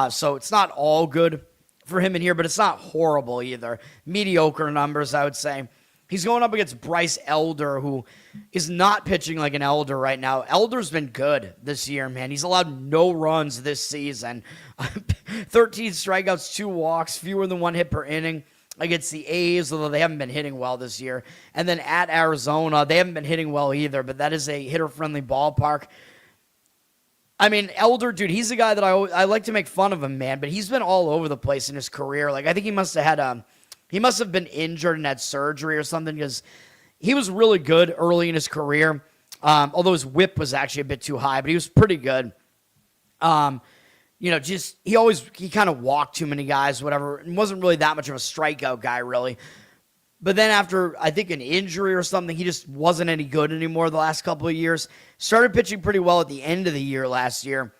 So it's not all good for him in here, but it's not horrible either. Mediocre numbers, I would say. He's going up against Bryce Elder, who is not pitching like an Elder right now. Elder's been good this year, man. He's allowed no runs this season. 13 strikeouts, 2 walks, fewer than 1 hit per inning against the A's, although they haven't been hitting well this year. And then at Arizona, they haven't been hitting well either, but that is a hitter-friendly ballpark. Elder, dude, he's a guy that I like to make fun of him, man, but he's been all over the place in his career. Like, I think he must have been injured and had surgery or something because he was really good early in his career, although his whip was actually a bit too high, but he was pretty good. He kind of walked too many guys, whatever, and wasn't really that much of a strikeout guy, really. But then after, I think, an injury or something, he just wasn't any good anymore the last couple of years. Started pitching pretty well at the end of the year last year.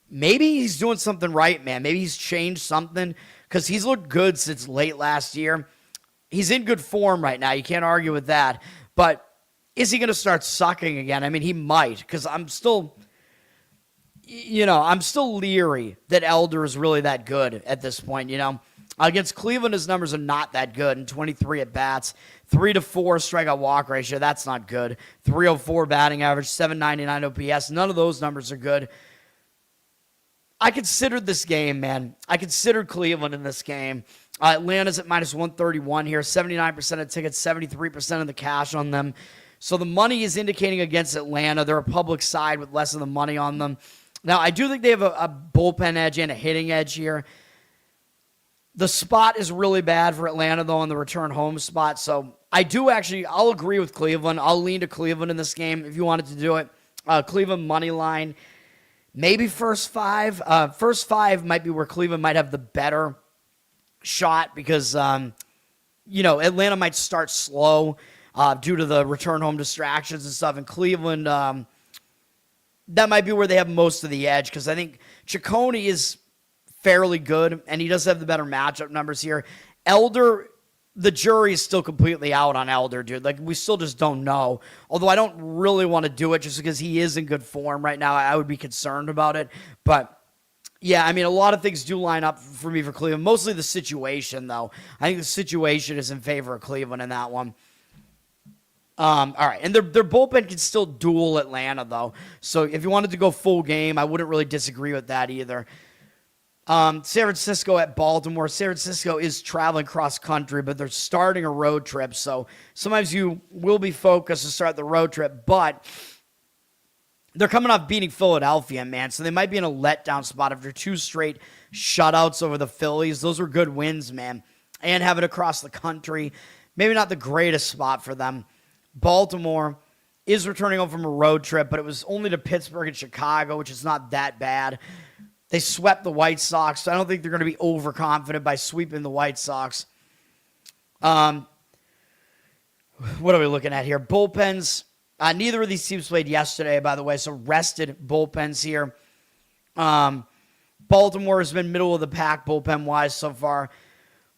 Maybe he's doing something right, man. Maybe he's changed something because he's looked good since late last year. He's in good form right now. You can't argue with that. But Is he going to start sucking again? I mean, he might, because I'm still leery that Elder is really that good at this point, Against Cleveland, his numbers are not that good. In 23 at-bats, 3-4 strikeout walk ratio, that's not good. 304 batting average, 799 OPS, none of those numbers are good. I considered this game, man. I considered Cleveland in this game. Atlanta's at minus 131 here, 79% of tickets, 73% of the cash on them. So the money is indicating against Atlanta. They're a public side with less of the money on them. Now, I do think they have a bullpen edge and a hitting edge here. The spot is really bad for Atlanta, though, on the return home spot. So I'll agree with Cleveland. I'll lean to Cleveland in this game if you wanted to do it. Cleveland money line, maybe first five. First five might be where Cleveland might have the better shot because, Atlanta might start slow due to the return home distractions and stuff. And Cleveland, that might be where they have most of the edge because I think Ciccone is fairly good, and he does have the better matchup numbers here. Elder, the jury is still completely out on Elder, dude. Like, we still just don't know. Although I don't really want to do it just because he is in good form right now. I would be concerned about it. But, yeah, I mean, a lot of things do line up for me for Cleveland. Mostly the situation, though. I think the situation is in favor of Cleveland in that one. All right, and their bullpen can still duel Atlanta, though. So if you wanted to go full game, I wouldn't really disagree with that either. San Francisco at Baltimore. San Francisco is traveling cross country, but they're starting a road trip. So sometimes you will be focused to start the road trip, but they're coming off beating Philadelphia, man. So they might be in a letdown spot after 2 straight shutouts over the Phillies. Those were good wins, man. And have it across the country. Maybe not the greatest spot for them. Baltimore is returning home from a road trip, but it was only to Pittsburgh and Chicago, which is not that bad. They swept the White Sox, so I don't think they're going to be overconfident by sweeping the White Sox. What are we looking at here? Bullpens. Neither of these teams played yesterday, by the way, so rested bullpens here. Baltimore has been middle of the pack bullpen-wise so far.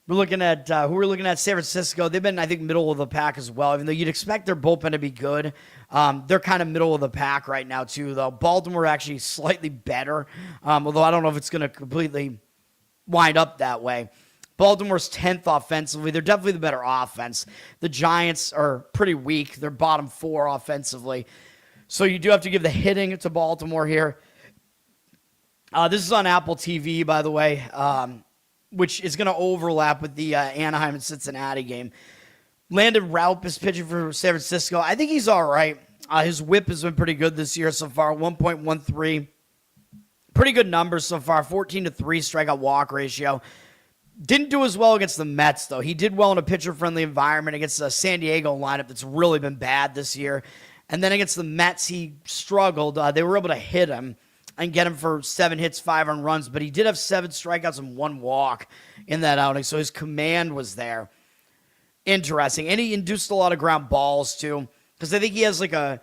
We're looking at San Francisco. They've been, I think, middle of the pack as well, even though you'd expect their bullpen to be good. They're kind of middle of the pack right now, too, though. Baltimore actually slightly better, although I don't know if it's going to completely wind up that way. Baltimore's 10th offensively. They're definitely the better offense. The Giants are pretty weak. They're bottom 4 offensively. So you do have to give the hitting to Baltimore here. This is on Apple TV, by the way, which is going to overlap with the Anaheim and Cincinnati game. Landon Raup is pitching for San Francisco. I think he's all right. His whip has been pretty good this year so far, 1.13. Pretty good numbers so far, 14-3 strikeout walk ratio. Didn't do as well against the Mets, though. He did well in a pitcher-friendly environment against the San Diego lineup that's really been bad this year. And then against the Mets, he struggled. They were able to hit him and get him for 7 hits, 5 earned runs, but he did have 7 strikeouts and 1 walk in that outing, so his command was there. Interesting. And he induced a lot of ground balls, too, because I think he has like a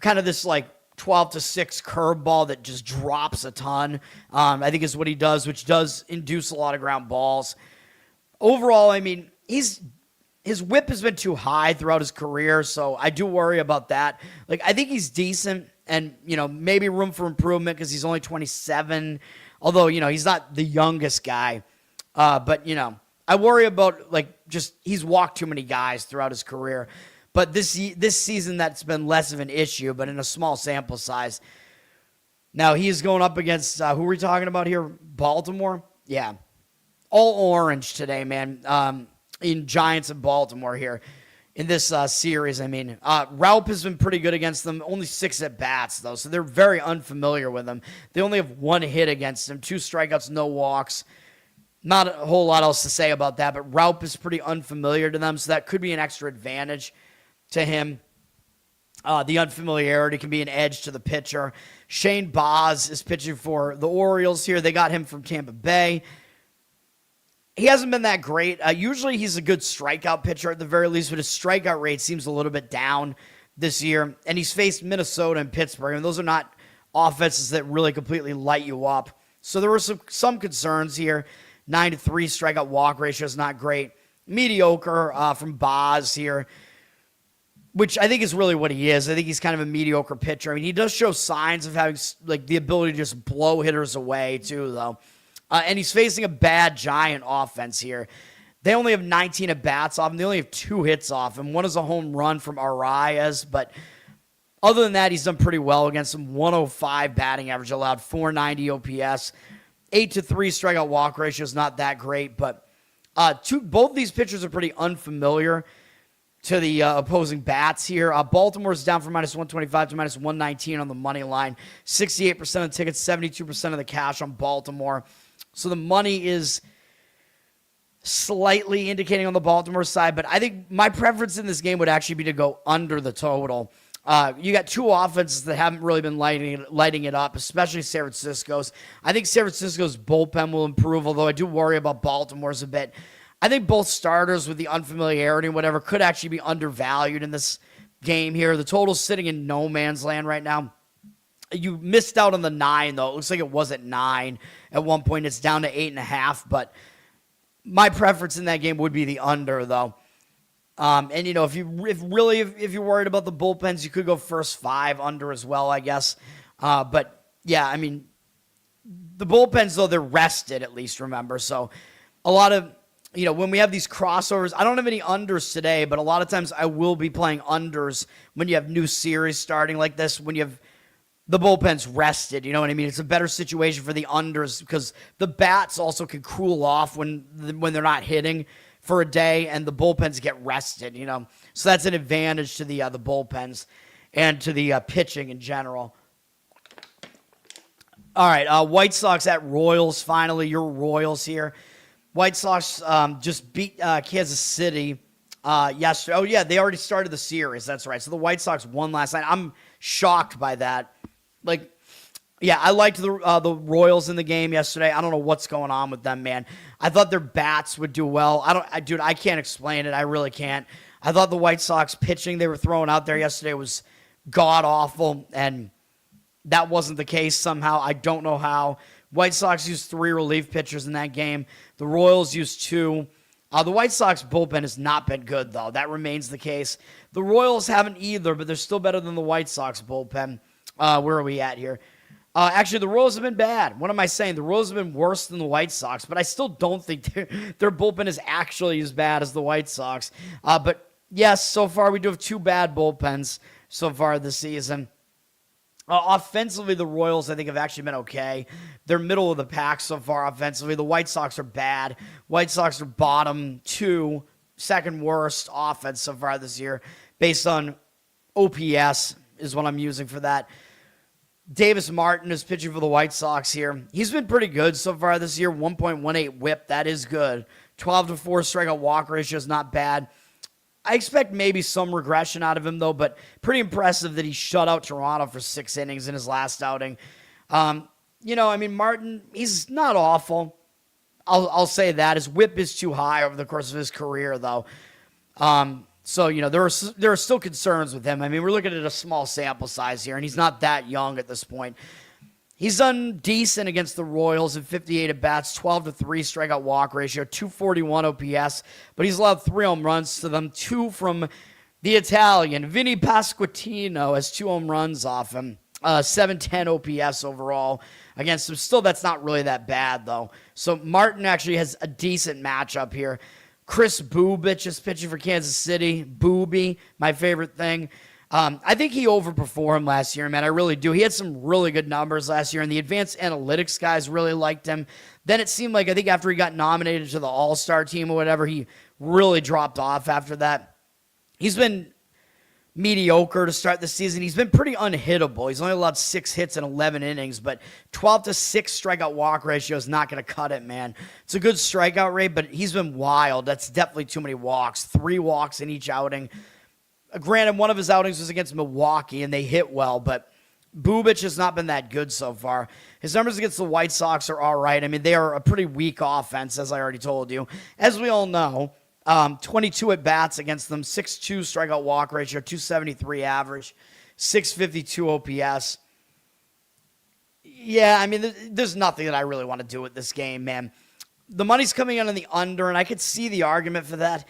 kind of this like 12-6 curveball that just drops a ton, I think is what he does, which does induce a lot of ground balls. Overall, I mean, his whip has been too high throughout his career, so I do worry about that. Like, I think he's decent. And, maybe room for improvement because he's only 27. Although, he's not the youngest guy. But, I worry about, he's walked too many guys throughout his career. But this season, that's been less of an issue, but in a small sample size. Now, he's going up against, who are we talking about here? Baltimore? Yeah. All orange today, man, in Giants and Baltimore here. In this series, I mean, Raup has been pretty good against them. Only 6 at-bats, though, so they're very unfamiliar with him. They only have 1 hit against him, 2 strikeouts, no walks. Not a whole lot else to say about that, but Raup is pretty unfamiliar to them, so that could be an extra advantage to him. The unfamiliarity can be an edge to the pitcher. Shane Baz is pitching for the Orioles here. They got him from Tampa Bay. He hasn't been that great. Usually he's a good strikeout pitcher at the very least, but his strikeout rate seems a little bit down this year. And he's faced Minnesota and Pittsburgh, and those are not offenses that really completely light you up. So there were some concerns here. 9-3 strikeout walk ratio is not great. Mediocre from Baz here. which I think is really what he is. I think he's kind of a mediocre pitcher. I mean, he does show signs of having like the ability to just blow hitters away too, though. And he's facing a bad Giant offense here. They only have 19 at-bats off him. They only have 2 hits off him. One is a home run from Arias, but other than that, he's done pretty well against him. 105 batting average allowed, 490 OPS. 8-3 strikeout walk ratio is not that great, but both these pitchers are pretty unfamiliar to the opposing bats here. Baltimore's down from -125 to -119 on the money line. 68% of the tickets, 72% of the cash on Baltimore. So the money is slightly indicating on the Baltimore side, but I think my preference in this game would actually be to go under the total. You got 2 offenses that haven't really been lighting it up, especially San Francisco's. I think San Francisco's bullpen will improve, although I do worry about Baltimore's a bit. I think both starters with the unfamiliarity and whatever could actually be undervalued in this game here. The total's sitting in no man's land right now. You missed out on the 9, though. It looks like it was at 9 at one point. It's down to 8.5, but my preference in that game would be the under, though. And you know, if you're worried about the bullpens, you could go first 5 under as well, I guess. But yeah, I mean, the bullpens though, they're rested at least. Remember, so a lot of when we have these crossovers, I don't have any unders today, but a lot of times I will be playing unders when you have new series starting like this. When you have the bullpen's rested, you know what I mean? It's a better situation for the unders because the bats also can cool off when they're not hitting for a day, and the bullpens get rested, So that's an advantage to the bullpens and to the pitching in general. All right, White Sox at Royals. Finally, your Royals here. White Sox just beat Kansas City yesterday. Oh, yeah, they already started the series. That's right. So the White Sox won last night. I'm shocked by that. Yeah, I liked the Royals in the game yesterday. I don't know what's going on with them, man. I thought their bats would do well. I can't explain it. I really can't. I thought the White Sox pitching they were throwing out there yesterday was god-awful, and that wasn't the case somehow. I don't know how. White Sox used 3 relief pitchers in that game. The Royals used 2. The White Sox bullpen has not been good, though. That remains the case. The Royals haven't either, but they're still better than the White Sox bullpen. Where are we at here? Actually, the Royals have been bad. What am I saying? The Royals have been worse than the White Sox, but I still don't think their bullpen is actually as bad as the White Sox. But yes, so far we do have 2 bad bullpens so far this season. Offensively, the Royals, I think, have actually been okay. They're middle of the pack so far offensively. The White Sox are bad. White Sox are bottom 2, second worst offense so far this year, based on OPS is what I'm using for that. Davis Martin is pitching for the White Sox here. He's been pretty good so far this year. 1.18 whip. That is good. 12-4 strikeout walk ratio is not bad. I expect maybe some regression out of him, though, but pretty impressive that he shut out Toronto for 6 innings in his last outing. Martin, he's not awful. I'll say that. His whip is too high over the course of his career, though. So, there are still concerns with him. I mean, we're looking at a small sample size here, and he's not that young at this point. He's done decent against the Royals in 58 at-bats, 12-3 strikeout walk ratio, 241 OPS, but he's allowed 3 home runs to them, 2 from the Italian. Vinny Pasquantino has 2 home runs off him, 710 OPS overall against him. Still, that's not really that bad, though. So Martin actually has a decent matchup here. Chris Buehler is pitching for Kansas City. Booby, my favorite thing. I think he overperformed last year, man. I really do. He had some really good numbers last year, and the advanced analytics guys really liked him. Then it seemed like, I think after he got nominated to the All-Star team or whatever, he really dropped off after that. He's been mediocre to start the season. He's been pretty unhittable. He's only allowed 6 hits in 11 innings, but 12-6 strikeout walk ratio is not going to cut it, man. It's a good strikeout rate, but he's been wild. That's definitely too many walks. 3 walks in each outing. Granted, one of his outings was against Milwaukee, and they hit well, but Bubic has not been that good so far. His numbers against the White Sox are all right. I mean, they are a pretty weak offense, as I already told you. As we all know, 22 at-bats against them, 6.2 strikeout walk ratio, 273 average, 652 OPS. Yeah, I mean, there's nothing that I really want to do with this game, man. The money's coming in on the under, and I could see the argument for that.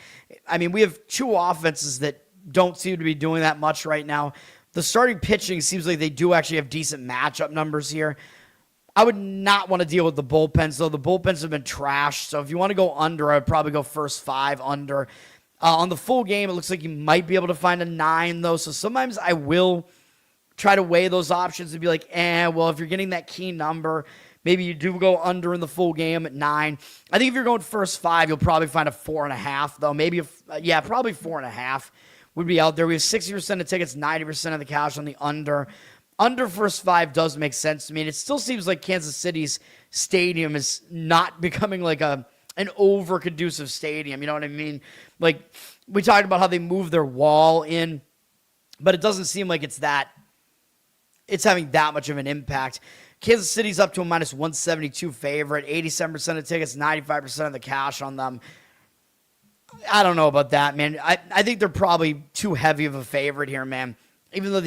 I mean, we have 2 offenses that don't seem to be doing that much right now. The starting pitching seems like they do actually have decent matchup numbers here. I would not want to deal with the bullpens, though. The bullpens have been trashed. So if you want to go under, I would probably go first 5 under. On the full game, it looks like you might be able to find a 9, though. So sometimes I will try to weigh those options and be like, well, if you're getting that key number, maybe you do go under in the full game at 9. I think if you're going first 5, you'll probably find a 4.5, though. Maybe, probably 4.5 would be out there. We have 60% of tickets, 90% of the cash on the under. Under first 5 does make sense to me. And it still seems like Kansas City's stadium is not becoming like an over-conducive stadium. You know what I mean? Like, we talked about how they moved their wall in, but it doesn't seem like it's having that much of an impact. Kansas City's up to a minus 172 favorite, 87% of tickets, 95% of the cash on them. I don't know about that, man. I think they're probably too heavy of a favorite here, man. Even though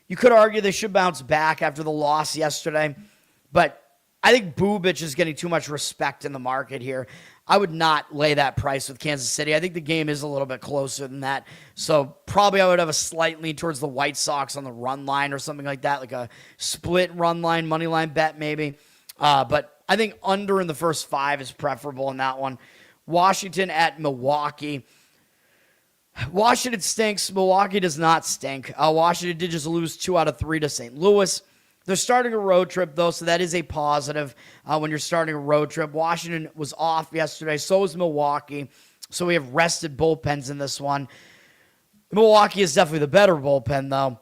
you could argue they should bounce back after the loss yesterday, but I think Bubic is getting too much respect in the market here. I would not lay that price with Kansas City. I think the game is a little bit closer than that. So probably I would have a slight lean towards the White Sox on the run line or something like that, like a split run line, money line bet maybe. But I think under in the first 5 is preferable in that one. Washington at Milwaukee. Washington stinks. Milwaukee does not stink. Washington did just lose 2 out of 3 to St. Louis. They're starting a road trip, though, so that is a positive when you're starting a road trip. Washington was off yesterday. So was Milwaukee. So we have rested bullpens in this one. Milwaukee is definitely the better bullpen, though.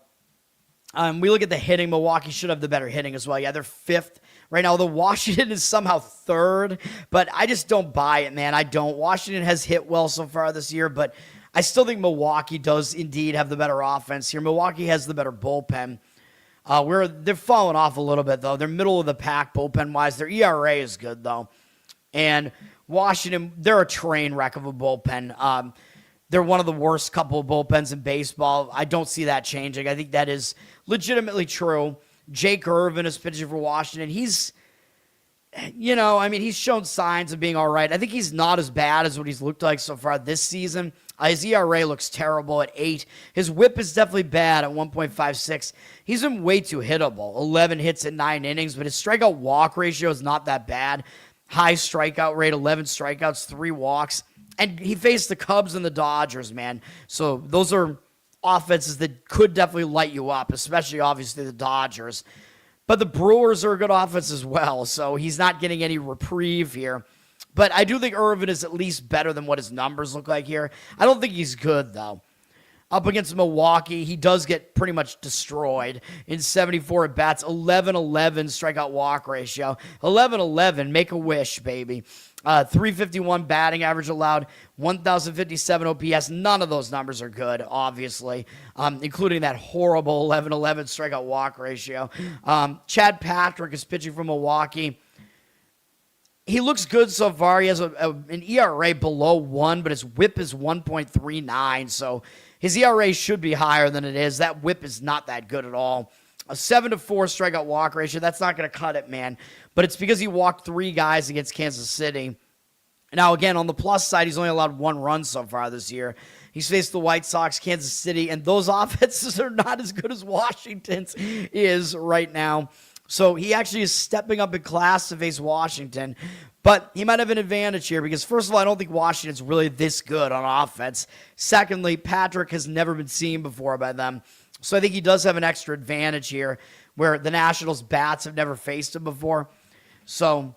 We look at the hitting. Milwaukee should have the better hitting as well. Yeah, they're 5th right now. The Washington is somehow 3rd, but I just don't buy it, man. I don't. Washington has hit well so far this year, but I still think Milwaukee does indeed have the better offense here. Milwaukee has the better bullpen. They're falling off a little bit, though. They're middle of the pack bullpen-wise. Their ERA is good, though. And Washington, they're a train wreck of a bullpen. They're one of the worst couple of bullpens in baseball. I don't see that changing. I think that is legitimately true. Jake Irvin is pitching for Washington. He's shown signs of being all right. I think he's not as bad as what he's looked like so far this season. His ERA looks terrible at 8. His whip is definitely bad at 1.56. He's been way too hittable. 11 hits in 9 innings, but his strikeout walk ratio is not that bad. High strikeout rate, 11 strikeouts, 3 walks. And he faced the Cubs and the Dodgers, man. So those are offenses that could definitely light you up, especially, obviously, the Dodgers. But the Brewers are a good offense as well, so he's not getting any reprieve here. But I do think Irvin is at least better than what his numbers look like here. I don't think he's good, though. Up against Milwaukee, he does get pretty much destroyed in 74 at-bats, 11-11 strikeout walk ratio. 11-11, make a wish, baby. 351 batting average allowed, 1,057 OPS. None of those numbers are good, obviously, including that horrible 11-11 strikeout walk ratio. Chad Patrick is pitching for Milwaukee. He looks good so far. He has an ERA below 1, but his whip is 1.39, so his ERA should be higher than it is. That whip is not that good at all. A 7-4 strikeout walk ratio, that's not going to cut it, man. But it's because he walked 3 guys against Kansas City. Now, again, on the plus side, he's only allowed 1 run so far this year. He's faced the White Sox, Kansas City, and those offenses are not as good as Washington's is right now. So he actually is stepping up in class to face Washington. But he might have an advantage here because, first of all, I don't think Washington's really this good on offense. Secondly, Patrick has never been seen before by them. So I think he does have an extra advantage here where the Nationals' bats have never faced him before. So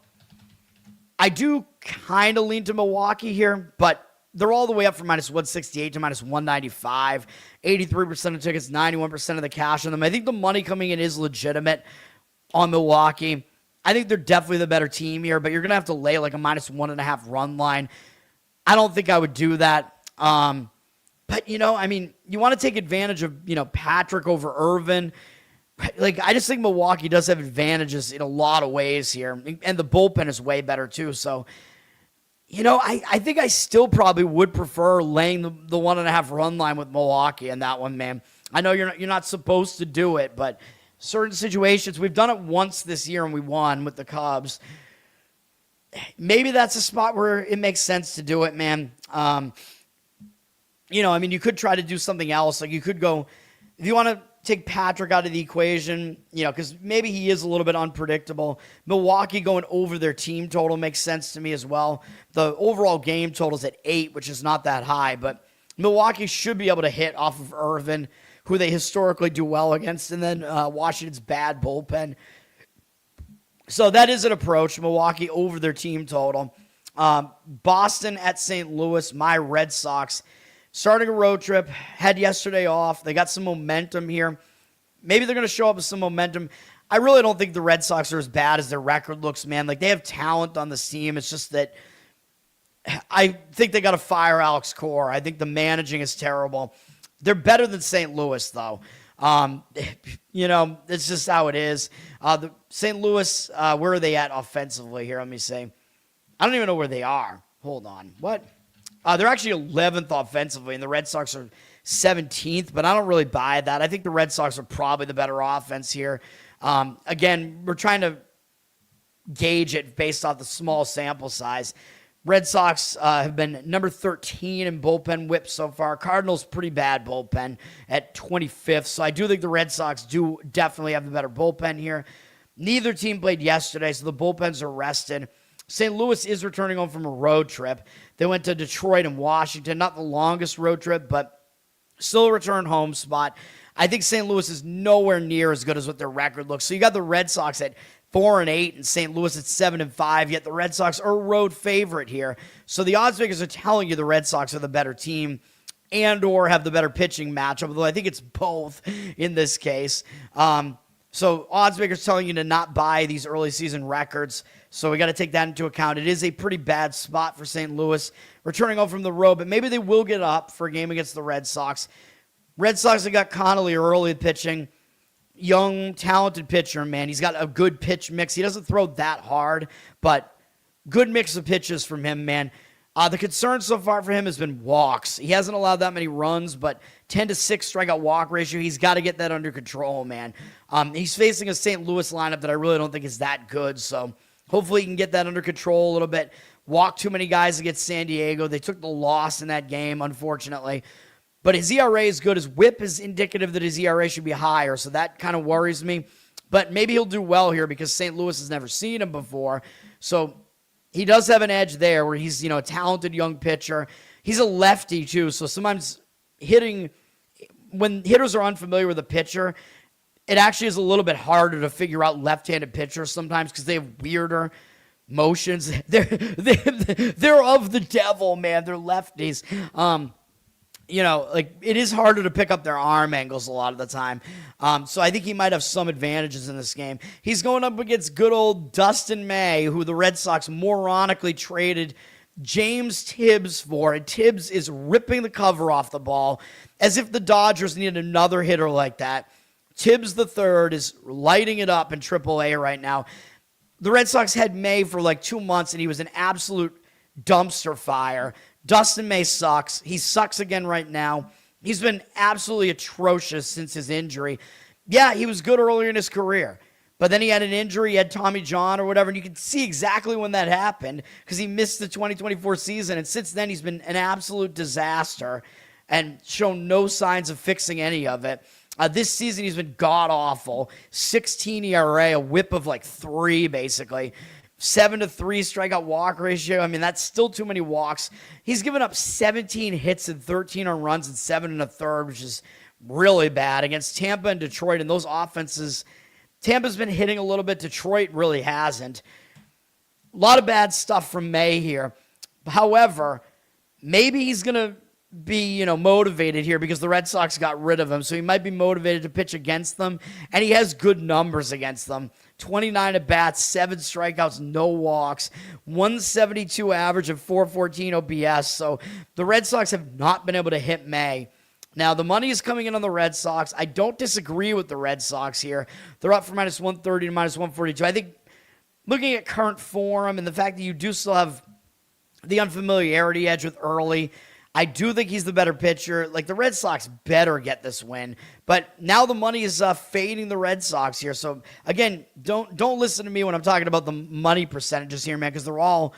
I do kind of lean to Milwaukee here, but they're all the way up from minus 168 to minus 195. 83% of tickets, 91% of the cash on them. I think the money coming in is legitimate on Milwaukee. I think they're definitely the better team here, but you're going to have to lay like a minus 1.5 run line. I don't think I would do that. But, you want to take advantage of, Patrick over Irvin. Like, I just think Milwaukee does have advantages in a lot of ways here. And the bullpen is way better, too. So, I think I still probably would prefer laying the 1.5 run line with Milwaukee in that one, man. I know you're not supposed to do it, but certain situations, we've done it once this year and we won with the Cubs. Maybe that's a spot where it makes sense to do it, man. I mean, you could try to do something else. Like you could go, if you want to take Patrick out of the equation, because maybe he is a little bit unpredictable. Milwaukee going over their team total makes sense to me as well. The overall game total is at 8, which is not that high, but Milwaukee should be able to hit off of Irvin, who they historically do well against, and then Washington's bad bullpen. So that is an approach. Milwaukee over their team total. Boston at St. Louis, my Red Sox. Starting a road trip, had yesterday off. They got some momentum here. Maybe they're going to show up with some momentum. I really don't think the Red Sox are as bad as their record looks, man. Like, they have talent on this team. It's just that I think they got to fire Alex Cora. I think the managing is terrible. They're better than St. Louis, though. It's just how it is. The St. Louis, where are they at offensively here? Let me say. I don't even know where they are. Hold on. What? They're actually 11th offensively, and the Red Sox are 17th, but I don't really buy that. I think the Red Sox are probably the better offense here. Again, we're trying to gauge it based off the small sample size. Red Sox have been number 13 in bullpen whip so far. Cardinals, pretty bad bullpen at 25th, so I do think the Red Sox do definitely have the better bullpen here. Neither team played yesterday, so the bullpens are rested. St. Louis is returning home from a road trip. They went to Detroit and Washington. Not the longest road trip, but still a return home spot. I think St. Louis is nowhere near as good as what their record looks. So you got the Red Sox at 4-8 and St. Louis at 7-5, yet the Red Sox are a road favorite here. So the odds makers are telling you the Red Sox are the better team and or have the better pitching matchup, although I think it's both in this case. So odds makers telling you to not buy these early season records. So we got to take that into account. It is a pretty bad spot for St. Louis, returning home from the road, but maybe they will get up for a game against the Red Sox. Red Sox have got Connolly early pitching. Young, talented pitcher, man. He's got a good pitch mix. He doesn't throw that hard, but good mix of pitches from him, man. The concern so far for him has been walks. He hasn't allowed that many runs, but 10-6 strikeout walk ratio. He's got to get that under control, man. He's facing a St. Louis lineup that I really don't think is that good, so hopefully he can get that under control a little bit. Walk too many guys against San Diego. They took the loss in that game, unfortunately. But his ERA is good. His whip is indicative that his ERA should be higher, so that kind of worries me. But maybe he'll do well here because St. Louis has never seen him before. So he does have an edge there where he's, a talented young pitcher. He's a lefty, too, so sometimes when hitters are unfamiliar with a pitcher, it actually is a little bit harder to figure out left-handed pitchers sometimes because they have weirder motions. They're of the devil, man. They're lefties. It is harder to pick up their arm angles a lot of the time. So I think he might have some advantages in this game. He's going up against good old Dustin May, who the Red Sox moronically traded James Tibbs for. And Tibbs is ripping the cover off the ball as if the Dodgers needed another hitter like that. Tibbs the third is lighting it up in AAA right now. The Red Sox had May for like 2 months, and he was an absolute dumpster fire. Dustin May sucks. He sucks again right now. He's been absolutely atrocious since his injury. Yeah, he was good earlier in his career, but then he had an injury. He had Tommy John or whatever, and you can see exactly when that happened because he missed the 2024 season, and since then he's been an absolute disaster and shown no signs of fixing any of it. This season, he's been god-awful. 16 ERA, a whip of like 3, basically. 7-3 strikeout walk ratio. I mean, that's still too many walks. He's given up 17 hits and 13 on runs and 7 1/3, which is really bad against Tampa and Detroit. And those offenses, Tampa's been hitting a little bit. Detroit really hasn't. A lot of bad stuff from May here. However, maybe he's going to be, motivated here because the Red Sox got rid of him. So he might be motivated to pitch against them. And he has good numbers against them. 29 at bats, 7 strikeouts, no walks, 172 average of 414 OPS. So the Red Sox have not been able to hit May. Now, the money is coming in on the Red Sox. I don't disagree with the Red Sox here. They're up from -130 to -142. I think looking at current form and the fact that you do still have the unfamiliarity edge with Early, I do think he's the better pitcher. Like, the Red Sox better get this win. But now the money is fading the Red Sox here. So, again, don't listen to me when I'm talking about the money percentages here, man, because they're all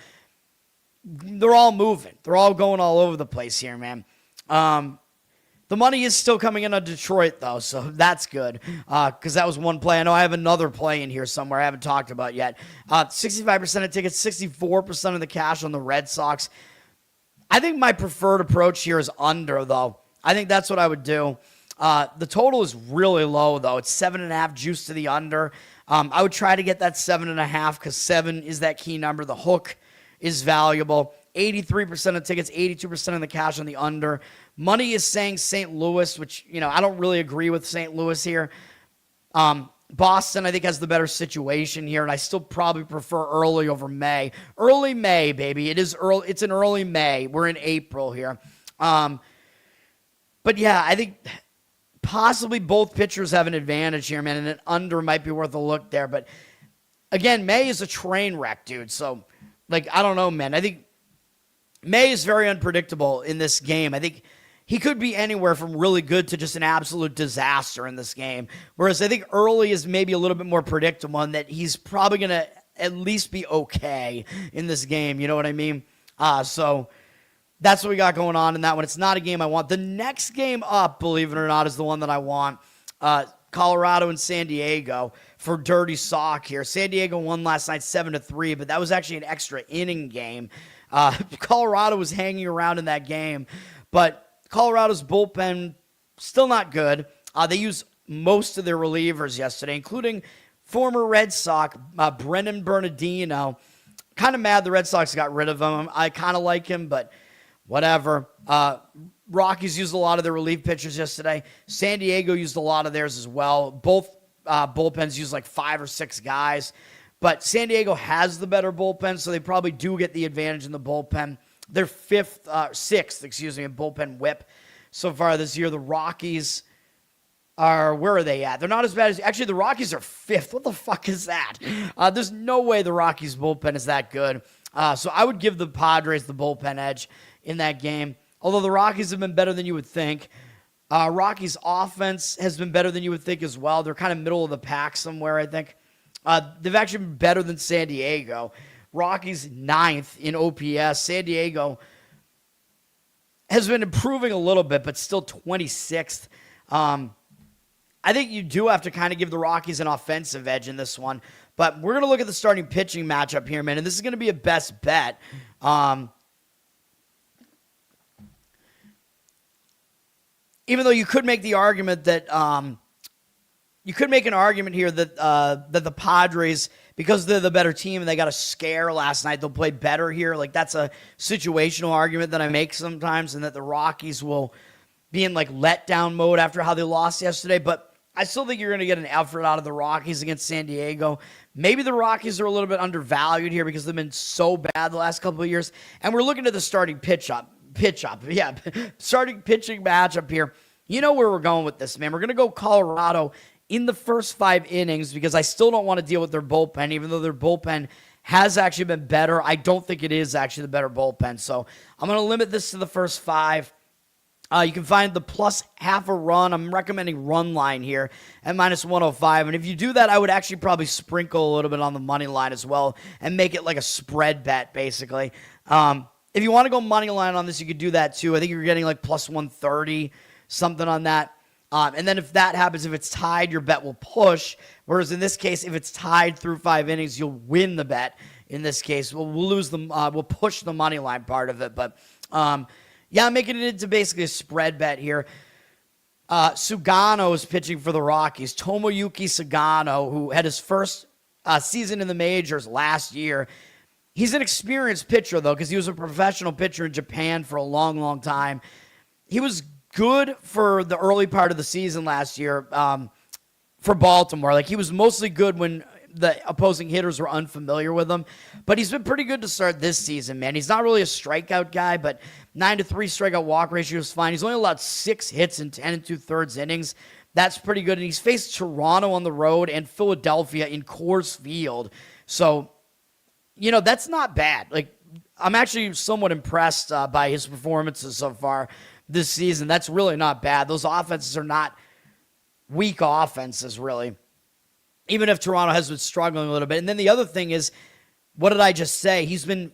moving. They're all going all over the place here, man. The money is still coming in on Detroit, though, so that's good, because that was one play. I know I have another play in here somewhere I haven't talked about yet. 65% of tickets, 64% of the cash on the Red Sox. I think my preferred approach here is under, though. I think that's what I would do. The total is really low, though. It's 7.5 juice to the under. I would try to get that 7.5 because 7 is that key number. The hook is valuable. 83% of tickets, 82% of the cash on the under. Money is saying St. Louis, which, I don't really agree with St. Louis here. Boston, I think, has the better situation here, and I still probably prefer early over May. Early May, baby. It is early. It's an early May. We're in April here. But yeah, I think possibly both pitchers have an advantage here, man, and an under might be worth a look there. But again, May is a train wreck, dude. So, I don't know, man. I think May is very unpredictable in this game. I think he could be anywhere from really good to just an absolute disaster in this game. Whereas I think early is maybe a little bit more predictable and that he's probably going to at least be okay in this game. You know what I mean? So that's what we got going on in that one. It's not a game I want. The next game up, believe it or not, is the one that I want. Colorado and San Diego for Dirty Sock here. San Diego won last night 7-3, but that was actually an extra inning game. Colorado was hanging around in that game, but Colorado's bullpen still not good. They used most of their relievers yesterday, including former Red Sox Brennan Bernardino. Kind of mad the Red Sox got rid of him. I kind of like him, but whatever. Rockies used a lot of their relief pitchers yesterday. San Diego used a lot of theirs as well. Both bullpens used 5 or 6 guys. But San Diego has the better bullpen, so they probably do get the advantage in the bullpen. They're sixth in bullpen whip so far this year. The Rockies are, where are they at? They're not as bad as, actually the Rockies are 5th. What the fuck is that? There's no way the Rockies bullpen is that good. So I would give the Padres the bullpen edge in that game. Although the Rockies have been better than you would think. Rockies offense has been better than you would think as well. They're kind of middle of the pack somewhere, I think. They've actually been better than San Diego. Rockies 9th in OPS. San Diego has been improving a little bit, but still 26th. I think you do have to kind of give the Rockies an offensive edge in this one. But we're going to look at the starting pitching matchup here, man, and this is going to be a best bet. Even though you could make the argument that you could make an argument here that that the Padres, because they're the better team and they got a scare last night, they'll play better here. That's a situational argument that I make sometimes, and that the Rockies will be in letdown mode after how they lost yesterday. But I still think you're going to get an effort out of the Rockies against San Diego. Maybe the Rockies are a little bit undervalued here because they've been so bad the last couple of years. And we're looking at the starting starting pitching matchup here. You know where we're going with this, man. We're going to go Colorado in the first 5 innings because I still don't want to deal with their bullpen, even though their bullpen has actually been better. I don't think it is actually the better bullpen. So I'm going to limit this to the first 5. You can find the plus half a run. I'm recommending run line here at -105. And if you do that, I would actually probably sprinkle a little bit on the money line as well and make it like a spread bet, basically. If you want to go money line on this, you could do that too. I think you're getting plus 130, something on that. And then if that happens, if it's tied, your bet will push. Whereas in this case, if it's tied through 5 innings, you'll win the bet. In this case, we'll lose them. We'll push the money line part of it. But yeah, I'm making it into basically a spread bet here. Sugano is pitching for the Rockies. Tomoyuki Sugano, who had his first season in the majors last year. He's an experienced pitcher, though, because he was a professional pitcher in Japan for a long, long time. He was good for the early part of the season last year for Baltimore. He was mostly good when the opposing hitters were unfamiliar with him. But he's been pretty good to start this season, man. He's not really a strikeout guy, but 9-3 strikeout walk ratio is fine. He's only allowed 6 hits in 10 2/3 innings. That's pretty good. And he's faced Toronto on the road and Philadelphia in Coors Field. So, that's not bad. I'm actually somewhat impressed by his performances so far this season. That's really not bad. Those offenses are not weak offenses, really. Even if Toronto has been struggling a little bit. And then the other thing is, what did I just say? He's been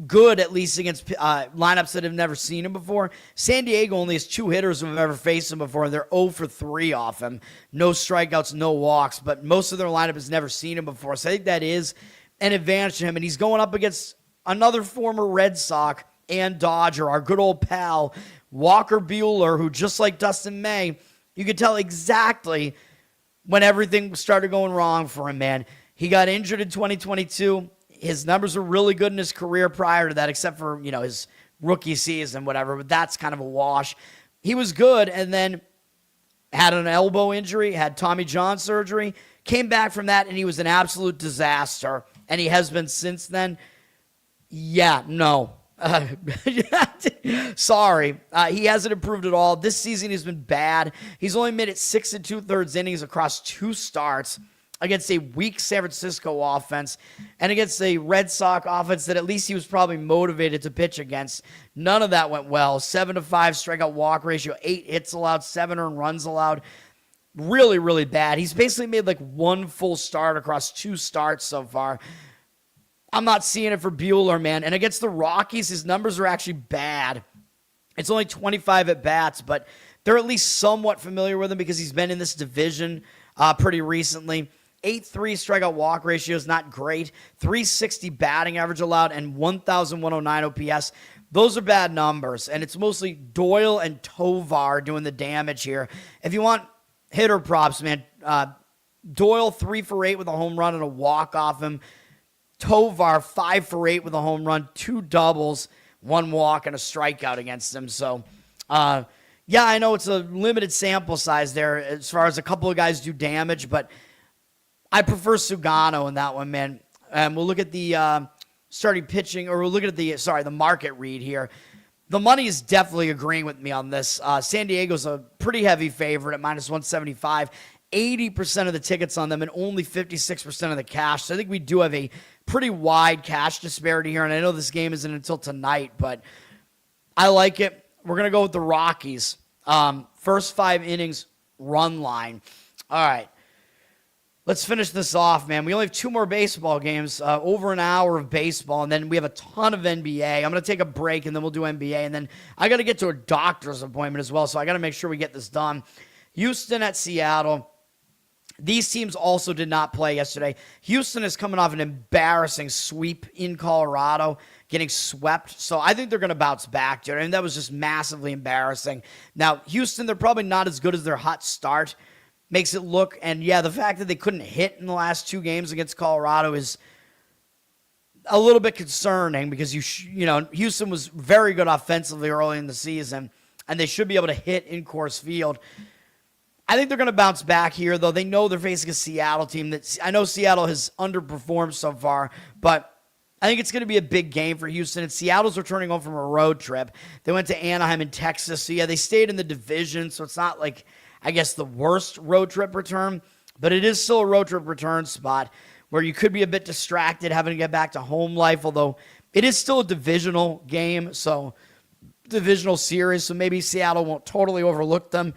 good, at least against lineups that have never seen him before. San Diego only has 2 hitters who have ever faced him before, and they're 0 for 3 off him. No strikeouts, no walks, but most of their lineup has never seen him before. So I think that is an advantage to him, and he's going up against another former Red Sox and Dodger, our good old pal, Walker Buehler, who just like Dustin May, you could tell exactly when everything started going wrong for him, man. He got injured in 2022. His numbers were really good in his career prior to that, except for, his rookie season, whatever, but that's kind of a wash. He was good and then had an elbow injury, had Tommy John surgery, came back from that, and he was an absolute disaster, and he has been since then. Yeah, no. Sorry. He hasn't improved at all. This season he's been bad. He's only made it 6 2/3 innings across 2 starts against a weak San Francisco offense and against a Red Sox offense that at least he was probably motivated to pitch against. None of that went well. 7-5 strikeout walk ratio, 8 hits allowed, 7 earned runs allowed. Really, really bad. He's basically made like 1 full start across 2 starts so far. I'm not seeing it for Buehler, man. And against the Rockies, his numbers are actually bad. It's only 25 at-bats, but they're at least somewhat familiar with him because he's been in this division pretty recently. 8.3 strikeout walk ratio is not great. 360 batting average allowed and 1,109 OPS. Those are bad numbers, and it's mostly Doyle and Tovar doing the damage here. If you want hitter props, man, Doyle 3 for 8 with a home run and a walk off him. Tovar 5 for 8 with a home run, 2 doubles, 1 walk, and a strikeout against him. So, yeah, I know it's a limited sample size there as far as a couple of guys do damage, but I prefer Sugano in that one, man. And we'll look at the starting pitching, or we'll look at the market read here. The money is definitely agreeing with me on this. San Diego's a pretty heavy favorite at -175. 80% of the tickets on them and only 56% of the cash. So I think we do have a pretty wide cash disparity here. And I know this game isn't until tonight, but I like it. We're going to go with the Rockies. First 5 innings, run line. All right. Let's finish this off, man. We only have 2 more baseball games, over an hour of baseball, and then we have a ton of NBA. I'm going to take a break, and then we'll do NBA, and then I got to get to a doctor's appointment as well, so I got to make sure we get this done. Houston at Seattle. These teams also did not play yesterday. Houston is coming off an embarrassing sweep in Colorado, getting swept, so I think they're going to bounce back, dude. I mean, that was just massively embarrassing. Now, Houston, they're probably not as good as their hot start makes it look, and yeah, the fact that they couldn't hit in the last 2 games against Colorado is a little bit concerning because Houston was very good offensively early in the season, and they should be able to hit in Coors Field. I think they're going to bounce back here, though. They know they're facing a Seattle team that I know Seattle has underperformed so far, but I think it's going to be a big game for Houston. And Seattle's returning home from a road trip. They went to Anaheim in Texas, so yeah, they stayed in the division, so it's not like, I guess, the worst road trip return, but it is still a road trip return spot where you could be a bit distracted having to get back to home life, although it is still a divisional game, so divisional series, so maybe Seattle won't totally overlook them,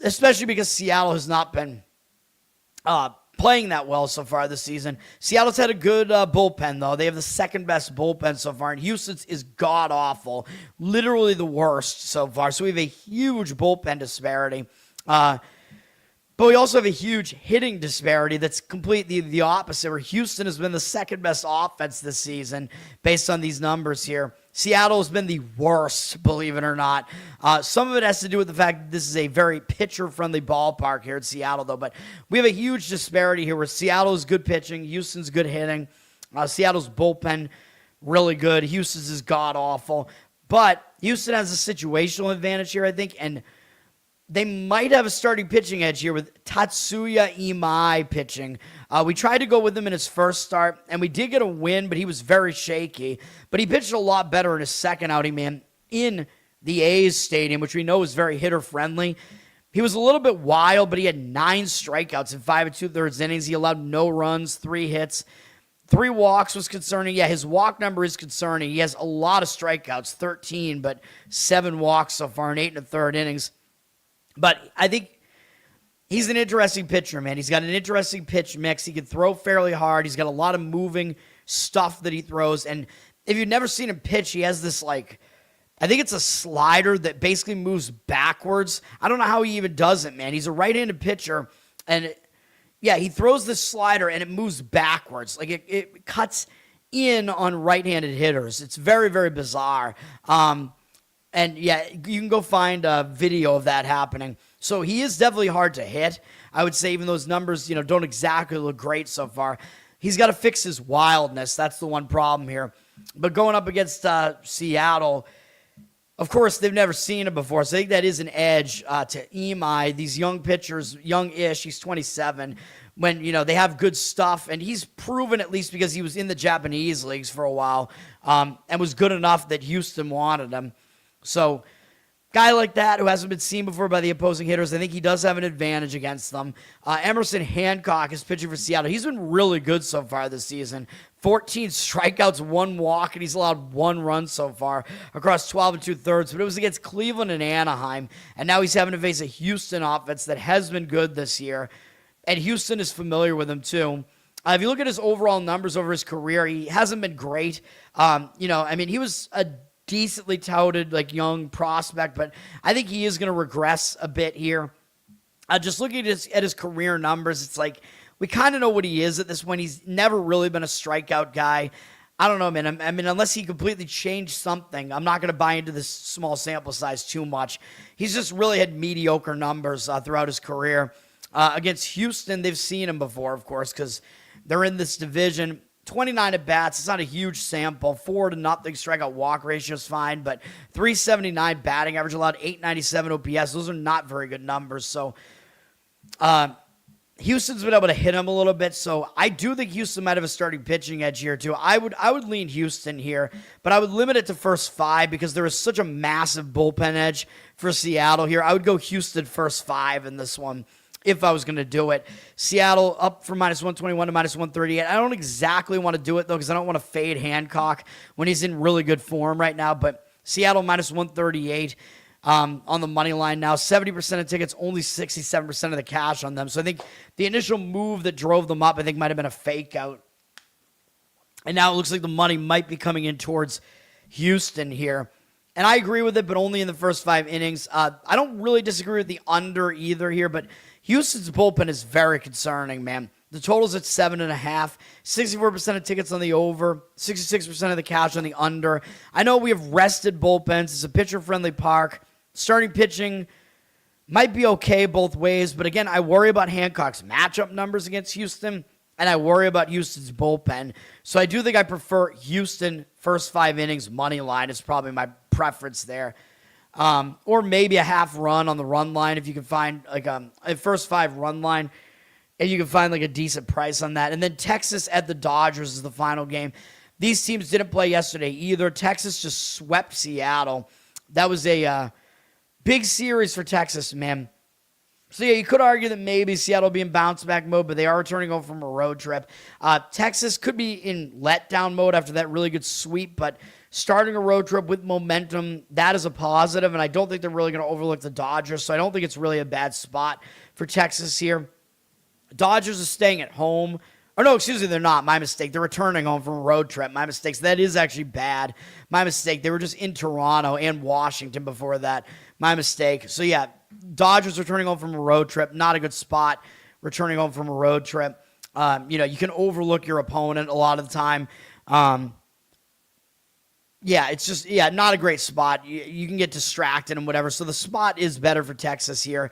especially because Seattle has not been playing that well so far this season. Seattle's had a good bullpen, though. They have the second best bullpen so far, and Houston's is god-awful, literally the worst so far. So we have a huge bullpen disparity. But we also have a huge hitting disparity that's completely the opposite, where Houston has been the second best offense this season based on these numbers here. Seattle has been the worst, believe it or not. Some of it has to do with the fact that this is a very pitcher-friendly ballpark here in Seattle, though. But we have a huge disparity here where Seattle is good pitching, Houston's good hitting. Seattle's bullpen, really good. Houston's is god-awful. But Houston has a situational advantage here, I think, and they might have a starting pitching edge here with Tatsuya Imai pitching. We tried to go with him in his first start, and we did get a win, but he was very shaky. But he pitched a lot better in his second outing, man, in the A's stadium, which we know is very hitter-friendly. He was a little bit wild, but he had 9 strikeouts in 5 2/3 innings. He allowed no runs, 3 hits. 3 walks was concerning. Yeah, his walk number is concerning. He has a lot of strikeouts, 13, but 7 walks so far in 8 1/3 innings. But I think he's an interesting pitcher, man. He's got an interesting pitch mix. He can throw fairly hard. He's got a lot of moving stuff that he throws. And if you've never seen him pitch, he has this like, I think it's a slider that basically moves backwards. I don't know how he even does it, man. He's a right-handed pitcher, and he throws this slider and it moves backwards. Like it cuts in on right-handed hitters. It's very, very bizarre. And yeah, you can go find a video of that happening. So he is definitely hard to hit. I would say even those numbers, don't exactly look great so far. He's got to fix his wildness. That's the one problem here. But going up against Seattle, of course, they've never seen it before. So I think that is an edge to Imai. These young pitchers, young-ish, he's 27, when, they have good stuff. And he's proven, at least because he was in the Japanese leagues for a while, and was good enough that Houston wanted him. So, guy like that who hasn't been seen before by the opposing hitters, I think he does have an advantage against them. Emerson Hancock is pitching for Seattle. He's been really good so far this season. 14 strikeouts, 1 walk, and he's allowed 1 run so far across 12 and 2/3. But it was against Cleveland and Anaheim, and now he's having to face a Houston offense that has been good this year, and Houston is familiar with him too. If you look at his overall numbers over his career, he hasn't been great. He was a decently touted, like, young prospect, but I think he is going to regress a bit here. Just looking at his career numbers, it's like we kind of know what he is at this point. He's never really been a strikeout guy. I don't know, man. I mean, unless he completely changed something, I'm not going to buy into this small sample size too much. He's just really had mediocre numbers throughout his career. Against Houston, they've seen him before, of course, because they're in this division. 29 at-bats. It's not a huge sample. 4-0 strikeout walk ratio is fine, but 379 batting average allowed, 897 OPS. Those are not very good numbers. So Houston's been able to hit him a little bit, so I do think Houston might have a starting pitching edge here too. I would lean Houston here, but I would limit it to first 5 because there is such a massive bullpen edge for Seattle here. I would go Houston first 5 in this one if I was going to do it. Seattle up from -121 to -138. I don't exactly want to do it, though, because I don't want to fade Hancock when he's in really good form right now, but Seattle -138 on the money line now. 70% of tickets, only 67% of the cash on them. So I think the initial move that drove them up, I think, might have been a fake out. And now it looks like the money might be coming in towards Houston here. And I agree with it, but only in the first 5 innings. I don't really disagree with the under either here, but Houston's bullpen is very concerning, man. The total's at 7.5, 64% of tickets on the over, 66% of the cash on the under. I know we have rested bullpens. It's a pitcher-friendly park. Starting pitching might be okay both ways, but again, I worry about Hancock's matchup numbers against Houston, and I worry about Houston's bullpen. So I do think I prefer Houston first 5 innings money line. Is probably my preference there. Or maybe a half run on the run line if you can find like a first 5 run line, and you can find like a decent price on that. And then Texas at the Dodgers is the final game. These teams didn't play yesterday either. Texas just swept Seattle. That was a big series for Texas, man. So yeah, you could argue that maybe Seattle will be in bounce back mode, but they are returning home from a road trip. Texas could be in letdown mode after that really good sweep, but starting a road trip with momentum, that is a positive, and I don't think they're really going to overlook the Dodgers, so I don't think it's really a bad spot for Texas here. Dodgers are staying at home. Or no, excuse me, they're not. My mistake. They're returning home from a road trip. My mistake. So that is actually bad. My mistake. They were just in Toronto and Washington before that. My mistake. So yeah, Dodgers returning home from a road trip. Not a good spot returning home from a road trip. You can overlook your opponent a lot of the time. It's just, not a great spot. You can get distracted and whatever. So the spot is better for Texas here.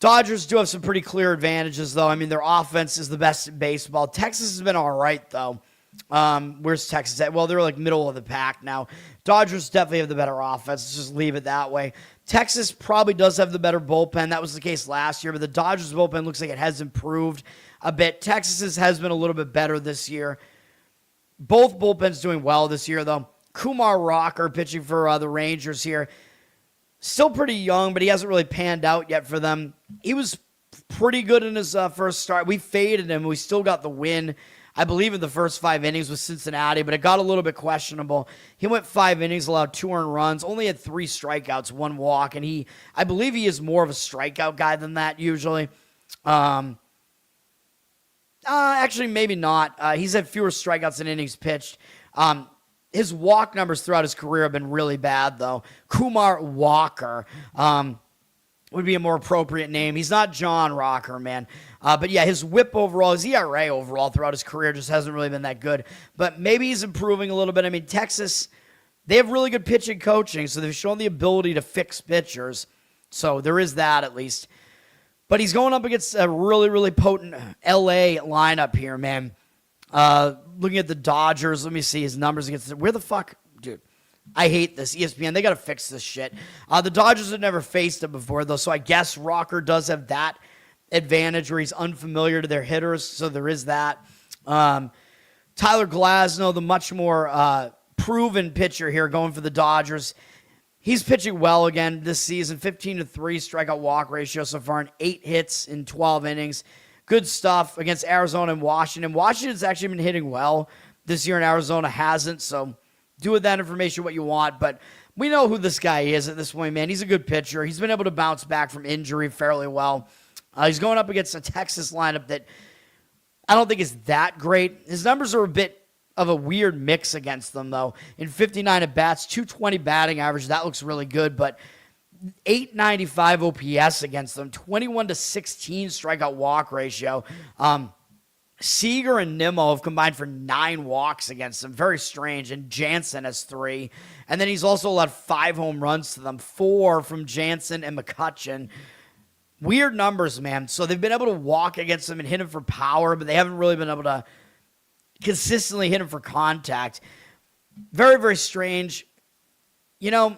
Dodgers do have some pretty clear advantages, though. I mean, their offense is the best in baseball. Texas has been all right, though. Where's Texas at? Well, they're like middle of the pack now. Dodgers definitely have the better offense. Let's just leave it that way. Texas probably does have the better bullpen. That was the case last year, but the Dodgers bullpen looks like it has improved a bit. Texas's has been a little bit better this year. Both bullpens doing well this year, though. Kumar Rocker pitching for the Rangers here. Still pretty young, but he hasn't really panned out yet for them. He was pretty good in his first start. We faded him. We still got the win, I believe, in the first 5 innings with Cincinnati, but it got a little bit questionable. He went 5 innings, allowed 2 earned runs, only had 3 strikeouts, 1 walk, and I believe he is more of a strikeout guy than that usually. Actually, maybe not. He's had fewer strikeouts than innings pitched. His walk numbers throughout his career have been really bad, though. Kumar Walker would be a more appropriate name. He's not John Rocker, man. But yeah, his whip overall, his ERA overall throughout his career just hasn't really been that good. But maybe he's improving a little bit. I mean, Texas, they have really good pitching coaching, so they've shown the ability to fix pitchers. So there is that at least. But he's going up against a really, really potent LA lineup here, man. Looking at the Dodgers, let me see his numbers against where the fuck, dude. I hate this. ESPN, they got to fix this shit. The Dodgers have never faced him before, though, so I guess Rocker does have that advantage where he's unfamiliar to their hitters, so there is that. Tyler Glasnow, the much more proven pitcher here going for the Dodgers. He's pitching well again this season, 15-3 strikeout walk ratio so far, and 8 hits in 12 innings. Good stuff against Arizona and Washington. Washington's actually been hitting well this year, and Arizona hasn't, so do with that information what you want, but we know who this guy is at this point, man. He's a good pitcher. He's been able to bounce back from injury fairly well. He's going up against a Texas lineup that I don't think is that great. His numbers are a bit of a weird mix against them, though. In 59 at-bats, 220 batting average, that looks really good, but 895 OPS against them, 21-16 strikeout walk ratio. Seager and Nimmo have combined for 9 walks against them. Very strange. And Jansen has 3. And then he's also allowed 5 home runs to them, 4 from Jansen and McCutchen. Weird numbers, man. So they've been able to walk against them and hit him for power, but they haven't really been able to consistently hit him for contact. Very, very strange. You know,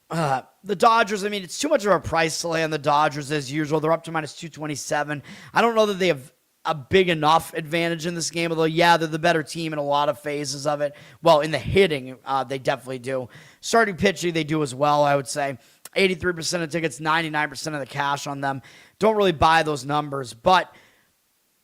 the Dodgers, I mean, it's too much of a price to lay on the Dodgers as usual. They're up to minus 227. I don't know that they have a big enough advantage in this game, although, yeah, they're the better team in a lot of phases of it. Well, in the hitting, they definitely do. Starting pitching, they do as well, I would say. 83% of tickets, 99% of the cash on them. Don't really buy those numbers, but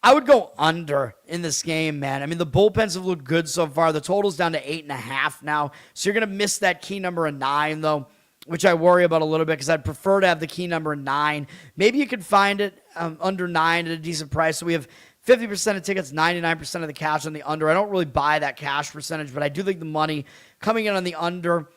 I would go under in this game, man. I mean, the bullpens have looked good so far. The total's down to 8.5 now, so you're going to miss that key number of 9, though, which I worry about a little bit because I'd prefer to have the key number 9. Maybe you could find it under 9 at a decent price. So we have 50% of tickets, 99% of the cash on the under. I don't really buy that cash percentage, but I do think the money coming in on the under.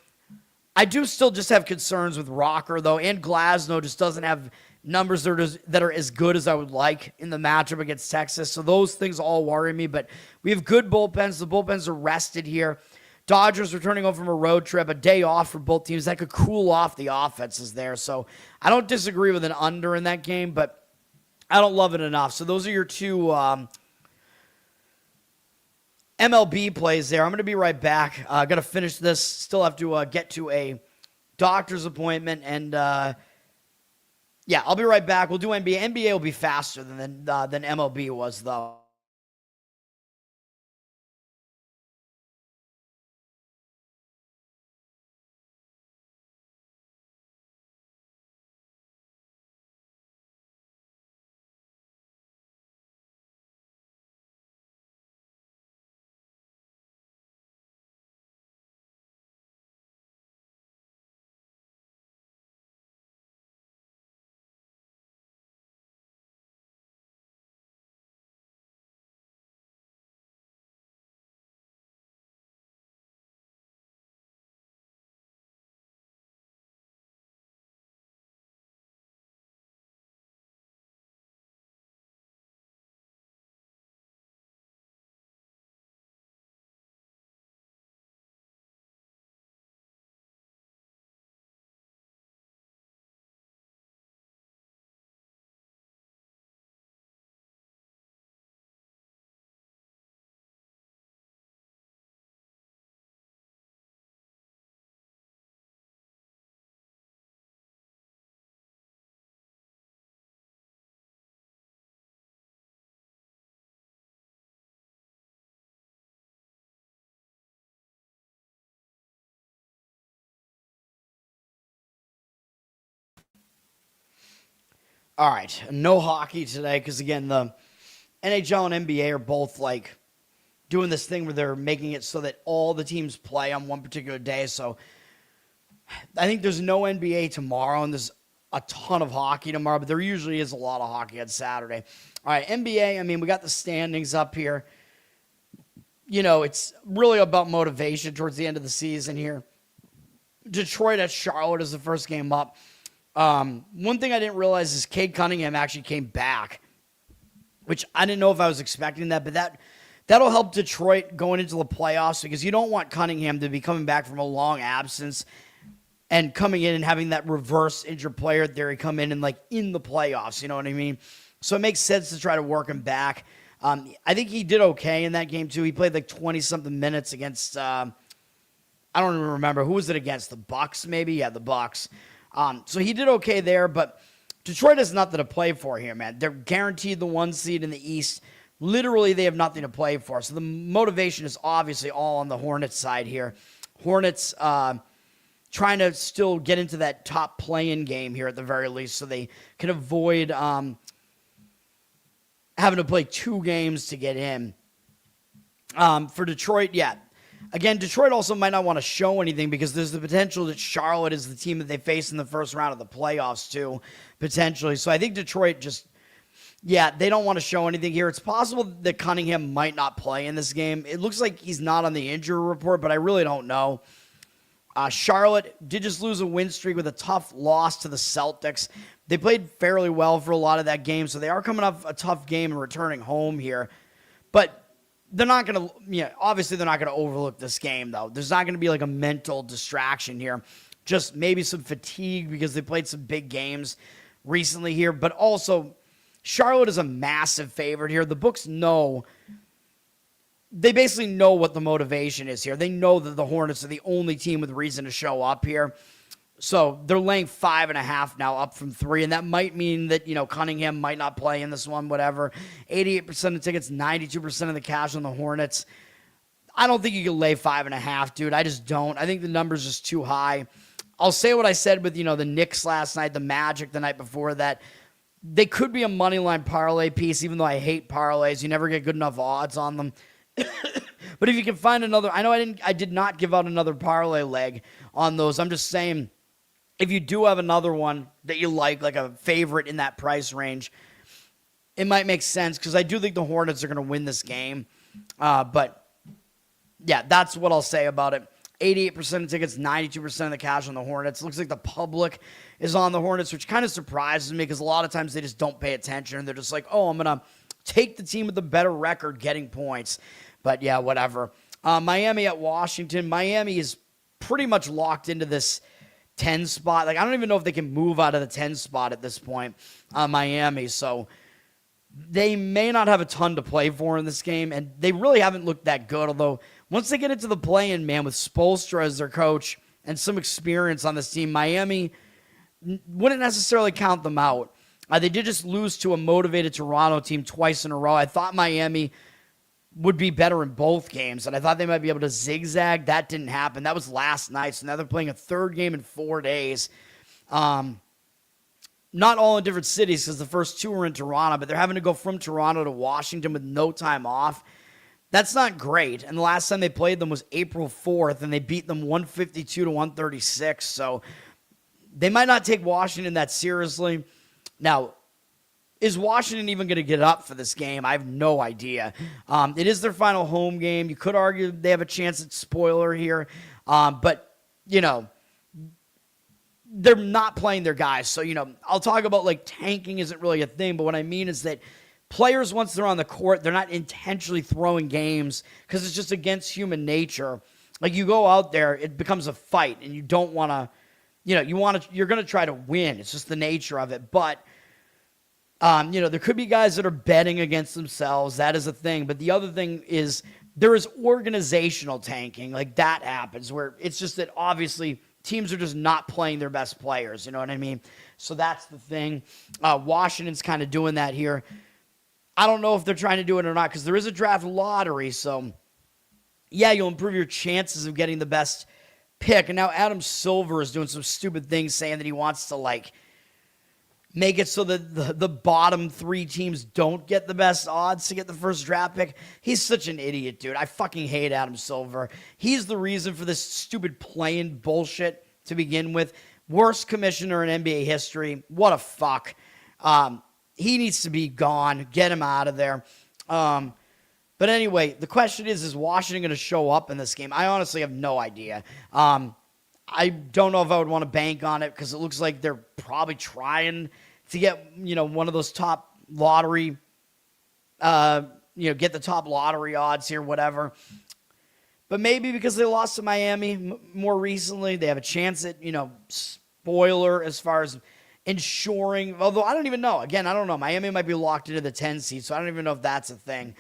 I do still just have concerns with Rocker, though, and Glasnow just doesn't have numbers that are as good as I would like in the matchup against Texas. So those things all worry me, but we have good bullpens. The bullpens are rested here. Dodgers returning home from a road trip, a day off for both teams. That could cool off the offenses there. So I don't disagree with an under in that game, but I don't love it enough. So those are your two MLB plays there. I'm going to be right back. I got to finish this. Still have to get to a doctor's appointment. And, yeah, I'll be right back. We'll do NBA. NBA will be faster than MLB was, though. All right, no hockey today because, again, the NHL and NBA are both, like, doing this thing where they're making it so that all the teams play on one particular day. So I think there's no NBA tomorrow, and there's a ton of hockey tomorrow, but there usually is a lot of hockey on Saturday. All right, NBA, I mean, we got the standings up here. it's really about motivation towards the end of the season here. Detroit at Charlotte is the first game up. One thing I didn't realize is Cade Cunningham actually came back, which I didn't know if I was expecting that, but that'll help Detroit going into the playoffs because you don't want Cunningham to be coming back from a long absence and coming in and having that reverse injured player theory come in and in the playoffs, you know what I mean? So it makes sense to try to work him back. I think he did okay in that game too. He played 20-something minutes against, I don't even remember. Who was it against? The Bucks maybe? Yeah, the Bucks. So he did okay there, but Detroit has nothing to play for here, man. They're guaranteed the 1 seed in the East. Literally, they have nothing to play for. So the motivation is obviously all on the Hornets side here. Hornets trying to still get into that top play-in game here at the very least so they can avoid having to play 2 games to get in. For Detroit, yeah. Again, Detroit also might not want to show anything because there's the potential that Charlotte is the team that they face in the first round of the playoffs too, potentially. So I think Detroit they don't want to show anything here. It's possible that Cunningham might not play in this game. It looks like he's not on the injury report, but I really don't know. Charlotte did just lose a win streak with a tough loss to the Celtics. They played fairly well for a lot of that game, so they are coming off a tough game and returning home here. But they're not going to, obviously they're not going to overlook this game, though. There's not going to be a mental distraction here. Just maybe some fatigue because they played some big games recently here. But also, Charlotte is a massive favorite here. The books they basically know what the motivation is here. They know that the Hornets are the only team with reason to show up here. So they're laying 5.5 now, up from 3, and that might mean that, Cunningham might not play in this one, whatever. 88% of tickets, 92% of the cash on the Hornets. I don't think you can lay 5.5, dude. I just don't. I think the number's just too high. I'll say what I said with, the Knicks last night, the Magic the night before that. They could be a moneyline parlay piece, even though I hate parlays. You never get good enough odds on them. But if you can find another, I know I did not give out another parlay leg on those. I'm just saying, if you do have another one that you like a favorite in that price range, it might make sense because I do think the Hornets are going to win this game. But yeah, that's what I'll say about it. 88% of tickets, 92% of the cash on the Hornets. Looks like the public is on the Hornets, which kind of surprises me because a lot of times they just don't pay attention. They're just like, oh, I'm going to take the team with the better record getting points. But yeah, whatever. Miami at Washington. Miami is pretty much locked into this 10 spot. I don't even know if they can move out of the 10 spot at this point, Miami. So they may not have a ton to play for in this game, and they really haven't looked that good. Although once they get into the play-in, man, with Spoelstra as their coach and some experience on this team, Miami wouldn't necessarily count them out. They did just lose to a motivated Toronto team twice in a row. I thought Miami would be better in both games, and I thought they might be able to zigzag. That didn't happen. That was last night, so now they're playing a third game in 4 days. Not all in different cities because the first 2 were in Toronto, but they're having to go from Toronto to Washington with no time off. That's not great, and the last time they played them was April 4th, and they beat them 152 to 136, so they might not take Washington that seriously. Now, is Washington even going to get up for this game? I have no idea. It is their final home game. You could argue they have a chance at spoiler here. But, they're not playing their guys. So, I'll talk about, tanking isn't really a thing. But what I mean is that players, once they're on the court, they're not intentionally throwing games because it's just against human nature. You go out there, it becomes a fight, and you don't want to, you're going to try to win. It's just the nature of it. But, there could be guys that are betting against themselves. That is a thing. But the other thing is there is organizational tanking. That happens where it's just that obviously teams are just not playing their best players. You know what I mean? So that's the thing. Washington's kind of doing that here. I don't know if they're trying to do it or not because there is a draft lottery. So, yeah, you'll improve your chances of getting the best pick. And now Adam Silver is doing some stupid things saying that he wants to, make it so that the bottom 3 teams don't get the best odds to get the first draft pick. He's such an idiot, dude. I fucking hate Adam Silver. He's the reason for this stupid playing bullshit to begin with. Worst commissioner in NBA history. What a fuck. He needs to be gone. Get him out of there. But anyway, the question is Washington going to show up in this game? I honestly have no idea. I don't know if I would want to bank on it because it looks like they're probably trying to get, one of those top lottery, get the top lottery odds here, whatever. But maybe because they lost to Miami more recently, they have a chance at, spoiler as far as ensuring, although I don't even know. Again, I don't know. Miami might be locked into the 10 seed, so I don't even know if that's a thing.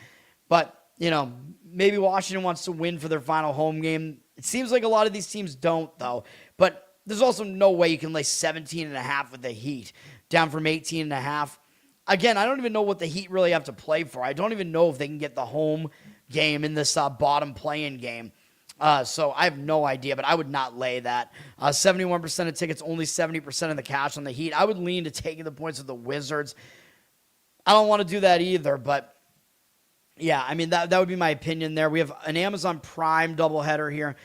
But, maybe Washington wants to win for their final home game. It seems like a lot of these teams don't, though. But there's also no way you can lay 17.5 with the Heat, down from 18.5. Again, I don't even know what the Heat really have to play for. I don't even know if they can get the home game in this bottom play-in game. So I have no idea, but I would not lay that. 71% of tickets, only 70% of the cash on the Heat. I would lean to taking the points of the Wizards. I don't want to do that either, but yeah, I mean, that would be my opinion there. We have an Amazon Prime doubleheader here.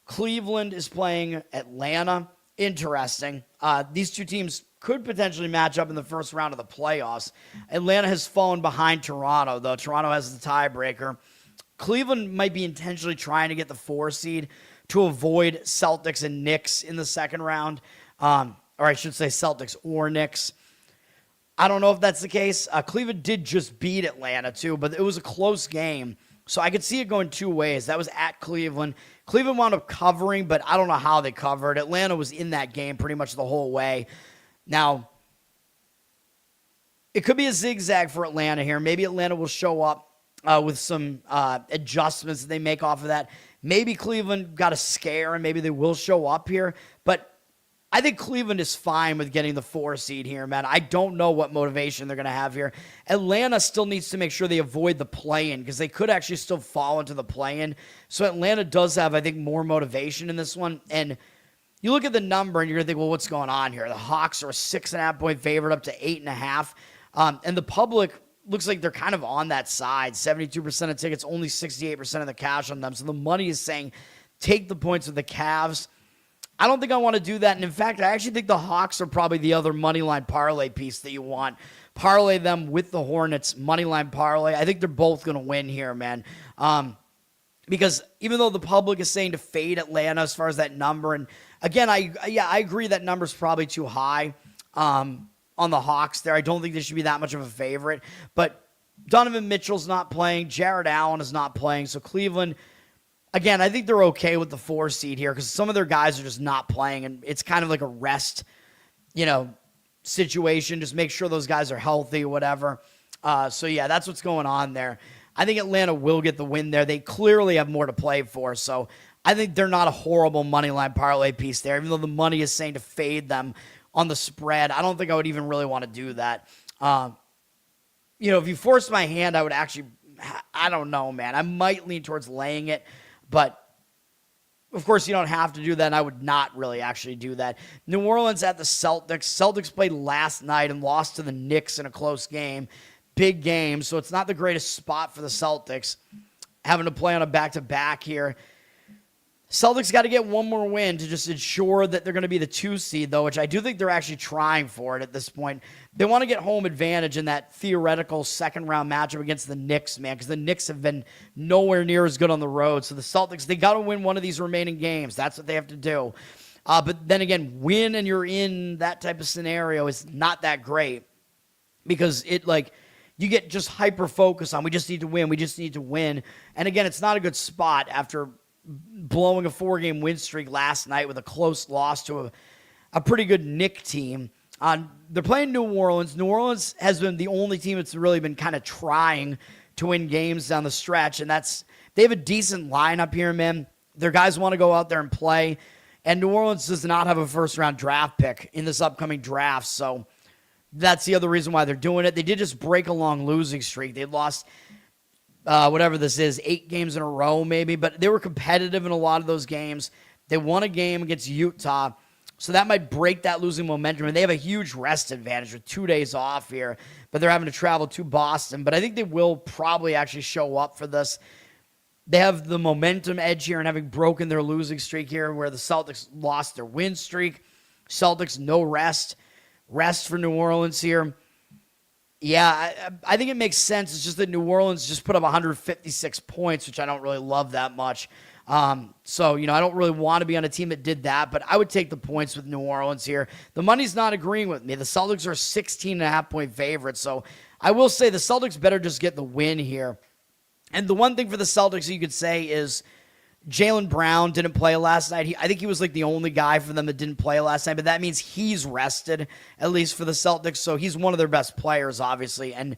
Cleveland is playing Atlanta. Interesting. These two teams could potentially match up in the first round of the playoffs. Atlanta has fallen behind Toronto, though. Toronto has the tiebreaker. Cleveland might be intentionally trying to get the 4 seed to avoid Celtics and Knicks in the second round. Or I should say Celtics or Knicks. I don't know if that's the case. Cleveland did just beat Atlanta, too, but it was a close game. So I could see it going two ways. That was at Cleveland. Cleveland wound up covering, but I don't know how they covered. Atlanta was in that game pretty much the whole way. Now, it could be a zigzag for Atlanta here. Maybe Atlanta will show up with some adjustments that they make off of that. Maybe Cleveland got a scare, and maybe they will show up here. But I think Cleveland is fine with getting the 4 seed here, man. I don't know what motivation they're going to have here. Atlanta still needs to make sure they avoid the play-in because they could actually still fall into the play-in. So Atlanta does have, I think, more motivation in this one. And you look at the number and you're going to think, well, what's going on here? The Hawks are a 6.5-point favorite up to 8.5. And the public looks like they're kind of on that side. 72% of tickets, only 68% of the cash on them. So the money is saying take the points with the Cavs. I don't think I want to do that. And in fact, I actually think the Hawks are probably the other moneyline parlay piece that you want. Parlay them with the Hornets, moneyline parlay. I think they're both going to win here, man. Because even though the public is saying to fade Atlanta as far as that number, and again, I agree that number's probably too high on the Hawks there. I don't think they should be that much of a favorite. But Donovan Mitchell's not playing. Jared Allen is not playing. So Cleveland, again, I think they're okay with the 4 seed here because some of their guys are just not playing, and it's kind of like a rest, situation. Just make sure those guys are healthy, whatever. So, yeah, that's what's going on there. I think Atlanta will get the win there. They clearly have more to play for, so I think they're not a horrible moneyline parlay piece there, even though the money is saying to fade them on the spread. I don't think I would even really want to do that. If you forced my hand, I would actually, I don't know, man. I might lean towards laying it. But, of course, you don't have to do that, and I would not really actually do that. New Orleans at the Celtics. Celtics played last night and lost to the Knicks in a close game. Big game, so it's not the greatest spot for the Celtics, having to play on a back-to-back here. Celtics got to get one more win to just ensure that they're going to be the 2 seed, though, which I do think they're actually trying for it at this point. They want to get home advantage in that theoretical second-round matchup against the Knicks, man, because the Knicks have been nowhere near as good on the road. So the Celtics, they got to win one of these remaining games. That's what they have to do. But then again, win and you're in that type of scenario is not that great because you get just hyper-focused on we just need to win, we just need to win. And again, it's not a good spot after blowing a 4-game win streak last night with a close loss to a pretty good Knick team. They're playing New Orleans. New Orleans has been the only team that's really been kind of trying to win games down the stretch, and they have a decent lineup here, man. Their guys want to go out there and play, and New Orleans does not have a first-round draft pick in this upcoming draft, so that's the other reason why they're doing it. They did just break a long losing streak. They lost whatever this is, 8 games in a row maybe, but they were competitive in a lot of those games. They won a game against Utah, so that might break that losing momentum, and they have a huge rest advantage with 2 days off here, but they're having to travel to Boston, but I think they will probably actually show up for this. They have the momentum edge here and having broken their losing streak here where the Celtics lost their win streak. Celtics, no rest. Rest for New Orleans here. Yeah, I think it makes sense. It's just that New Orleans just put up 156 points, which I don't really love that much. So, I don't really want to be on a team that did that, but I would take the points with New Orleans here. The money's not agreeing with me. The Celtics are 16.5-point favorites, so I will say the Celtics better just get the win here. And the one thing for the Celtics you could say is Jaylen Brown didn't play last night. I think he was like the only guy for them that didn't play last night, but that means he's rested, at least for the Celtics. So he's one of their best players, obviously, and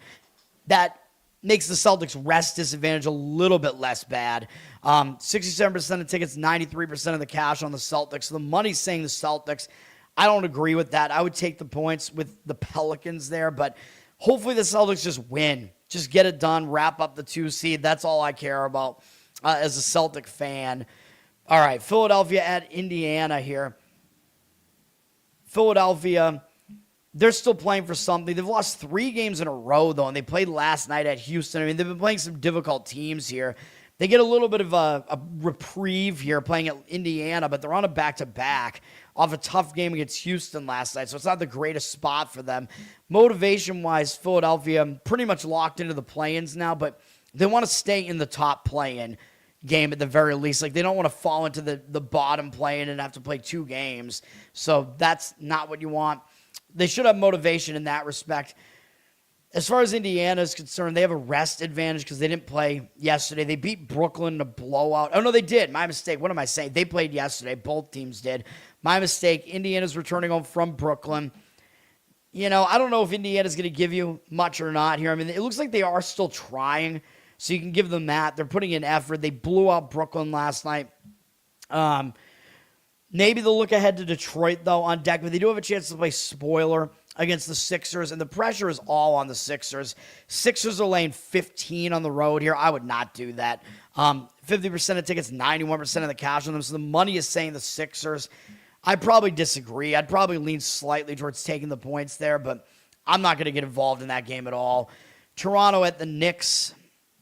that makes the Celtics rest disadvantage a little bit less bad. 67% of tickets, 93% of the cash on the Celtics. So the money's saying the Celtics. I don't agree with that. I would take the points with the Pelicans there, but hopefully the Celtics just win. Just get it done, wrap up the 2 seed. That's all I care about as a Celtic fan. All right, Philadelphia at Indiana here. Philadelphia, they're still playing for something. They've lost 3 games in a row, though, and they played last night at Houston. I mean, they've been playing some difficult teams here. They get a little bit of a reprieve here playing at Indiana, but they're on a back-to-back off a tough game against Houston last night, so it's not the greatest spot for them. Motivation-wise, Philadelphia pretty much locked into the play-ins now, but they want to stay in the top play-in game at the very least. Like, they don't want to fall into the bottom play-in and have to play 2 games, so that's not what you want. They should have motivation in that respect. As far as Indiana is concerned, they have a rest advantage because they didn't play yesterday. They beat Brooklyn in a blowout. Oh, no, they did. My mistake. What am I saying? They played yesterday. Both teams did. My mistake. Indiana's returning home from Brooklyn. I don't know if Indiana's going to give you much or not here. I mean, it looks like they are still trying, so you can give them that. They're putting in effort. They blew out Brooklyn last night. Maybe they'll look ahead to Detroit, though, on deck, but they do have a chance to play spoiler against the Sixers, and the pressure is all on the Sixers. Sixers are laying 15 on the road here. I would not do that. 50% of tickets, 91% of the cash on them, so the money is saying the Sixers. I'd probably disagree. I'd probably lean slightly towards taking the points there, but I'm not going to get involved in that game at all. Toronto at the Knicks.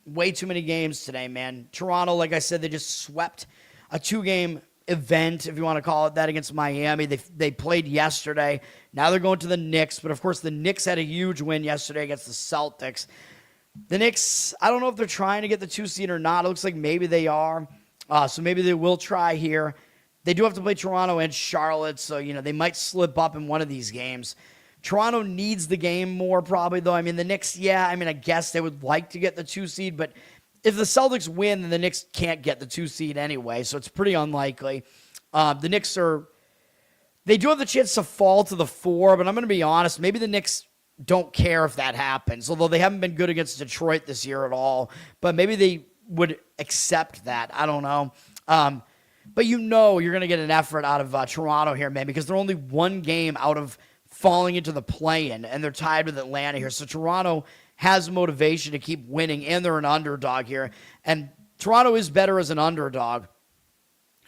Way too many games today, man. Toronto, like I said, they just swept a 2-game event, if you want to call it that, against Miami. They played yesterday. Now they're going to the Knicks, but of course the Knicks had a huge win yesterday against the Celtics. The Knicks, I don't know if they're trying to get the 2 seed or not. It looks like maybe they are. So maybe they will try here. They do have to play Toronto and Charlotte, so they might slip up in one of these games. Toronto needs the game more probably, though. I mean, the Knicks, I guess they would like to get the 2 seed, but if the Celtics win, then the Knicks can't get the 2 seed anyway, so it's pretty unlikely. The Knicks they do have the chance to fall to the 4, but I'm going to be honest, maybe the Knicks don't care if that happens, although they haven't been good against Detroit this year at all, but maybe they would accept that. I don't know. But you're going to get an effort out of Toronto here, man, because they're only 1 game out of falling into the play-in, and they're tied with Atlanta here. So Toronto has motivation to keep winning, and they're an underdog here. And Toronto is better as an underdog.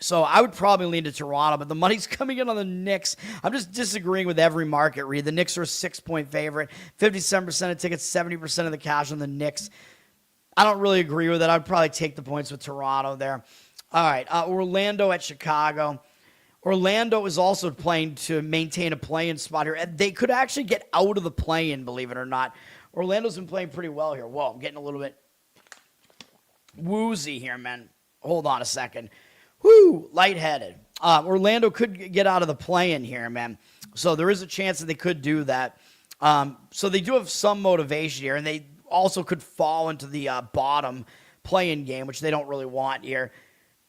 So I would probably lean to Toronto, but the money's coming in on the Knicks. I'm just disagreeing with every market read. The Knicks are a 6-point favorite. 57% of tickets, 70% of the cash on the Knicks. I don't really agree with it. I'd probably take the points with Toronto there. All right, Orlando at Chicago. Orlando is also playing to maintain a play-in spot here. They could actually get out of the play-in, believe it or not. Orlando's been playing pretty well here. Whoa, I'm getting a little bit woozy here, man. Hold on a second. Whoo, lightheaded. Orlando could get out of the play-in here, man. So there is a chance that they could do that. So they do have some motivation here, and they also could fall into the bottom play-in game, which they don't really want here.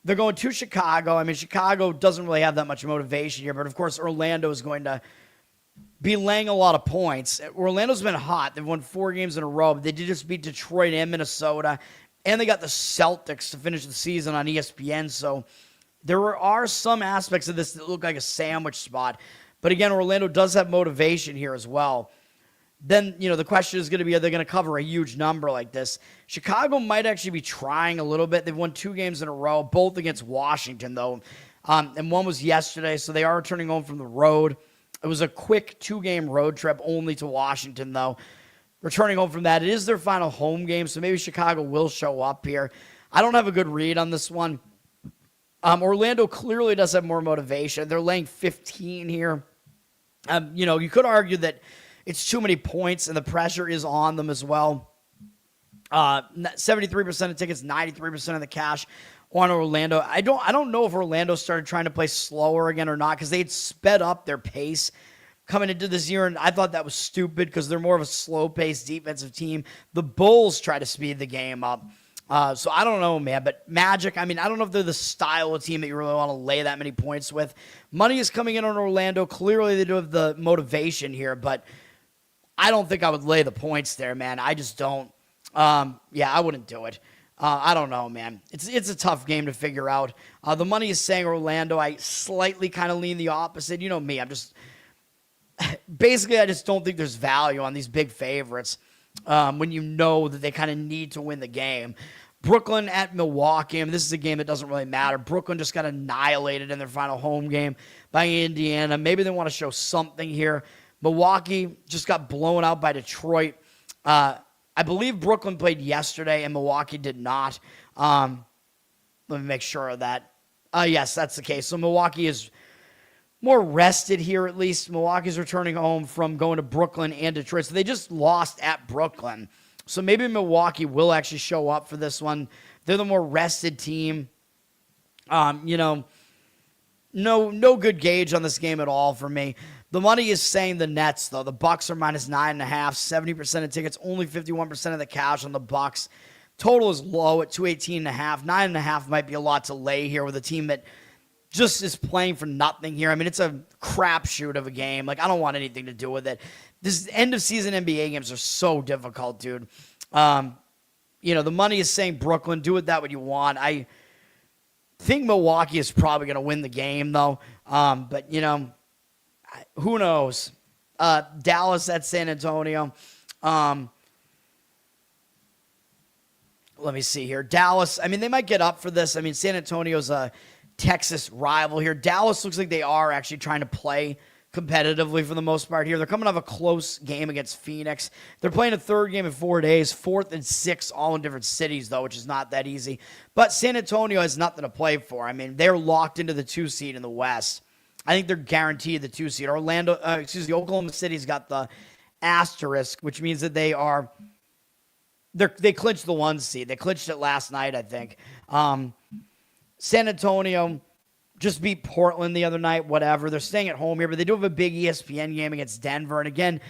They're going to Chicago. I mean, Chicago doesn't really have that much motivation here, but of course Orlando is going to be laying a lot of points. Orlando's been hot. They've won 4 games in a row, but they did just beat Detroit and Minnesota, and they got the Celtics to finish the season on ESPN, so there are some aspects of this that look like a sandwich spot. But again, Orlando does have motivation here as well. Then, the question is going to be, are they going to cover a huge number like this? Chicago might actually be trying a little bit. They've won 2 games in a row, both against Washington, though. And one was yesterday, so they are returning home from the road. It was a quick 2-game road trip only to Washington, though. Returning home from that, it is their final home game, so maybe Chicago will show up here. I don't have a good read on this one. Orlando clearly does have more motivation. They're laying 15 here. You could argue that it's too many points, and the pressure is on them as well. 73% of tickets, 93% of the cash on Orlando. I don't know if Orlando started trying to play slower again or not, because they'd sped up their pace coming into this year, and I thought that was stupid because they're more of a slow-paced defensive team. The Bulls try to speed the game up. So I don't know, man. But Magic, I don't know if they're the style of team that you really want to lay that many points with. Money is coming in on Orlando. Clearly they do have the motivation here, but I don't think I would lay the points there, man. I just don't. I wouldn't do it. I don't know, man. It's a tough game to figure out. The money is saying Orlando. I slightly kind of lean the opposite. You know me. I just don't think there's value on these big favorites when you know that they kind of need to win the game. Brooklyn at Milwaukee. This is a game that doesn't really matter. Brooklyn just got annihilated in their final home game by Indiana. Maybe they want to show something here. Milwaukee just got blown out by Detroit. I believe Brooklyn played yesterday and Milwaukee did not. Let me make sure of that. Yes, that's the case. So Milwaukee is more rested here, at least. Milwaukee's returning home from going to Brooklyn and Detroit. So they just lost at Brooklyn. So maybe Milwaukee will actually show up for this one. They're the more rested team. No good gauge on this game at all for me. The money is saying the Nets, though. The Bucks are minus 9.5, 70% of tickets, only 51% of the cash on the Bucks. Total is low at 218.5. 9.5 might be a lot to lay here with a team that just is playing for nothing here. It's a crapshoot of a game. I don't want anything to do with it. This end of season NBA games are so difficult, dude. The money is saying Brooklyn. Do with that what you want. I think Milwaukee is probably going to win the game, though. But who knows? Dallas at San Antonio. Let me see here. Dallas, they might get up for this. San Antonio's a Texas rival here. Dallas looks like they are actually trying to play competitively for the most part here. They're coming off a close game against Phoenix. They're playing a third game in 4 days, 4th and 6th, all in different cities, though, which is not that easy. But San Antonio has nothing to play for. They're locked into the 2 seed in the West. I think they're guaranteed the 2 seed. Oklahoma City's got the asterisk, which means that they clinched the 1 seed. They clinched it last night, I think. San Antonio just beat Portland the other night, whatever. They're staying at home here, but they do have a big ESPN game against Denver. And again,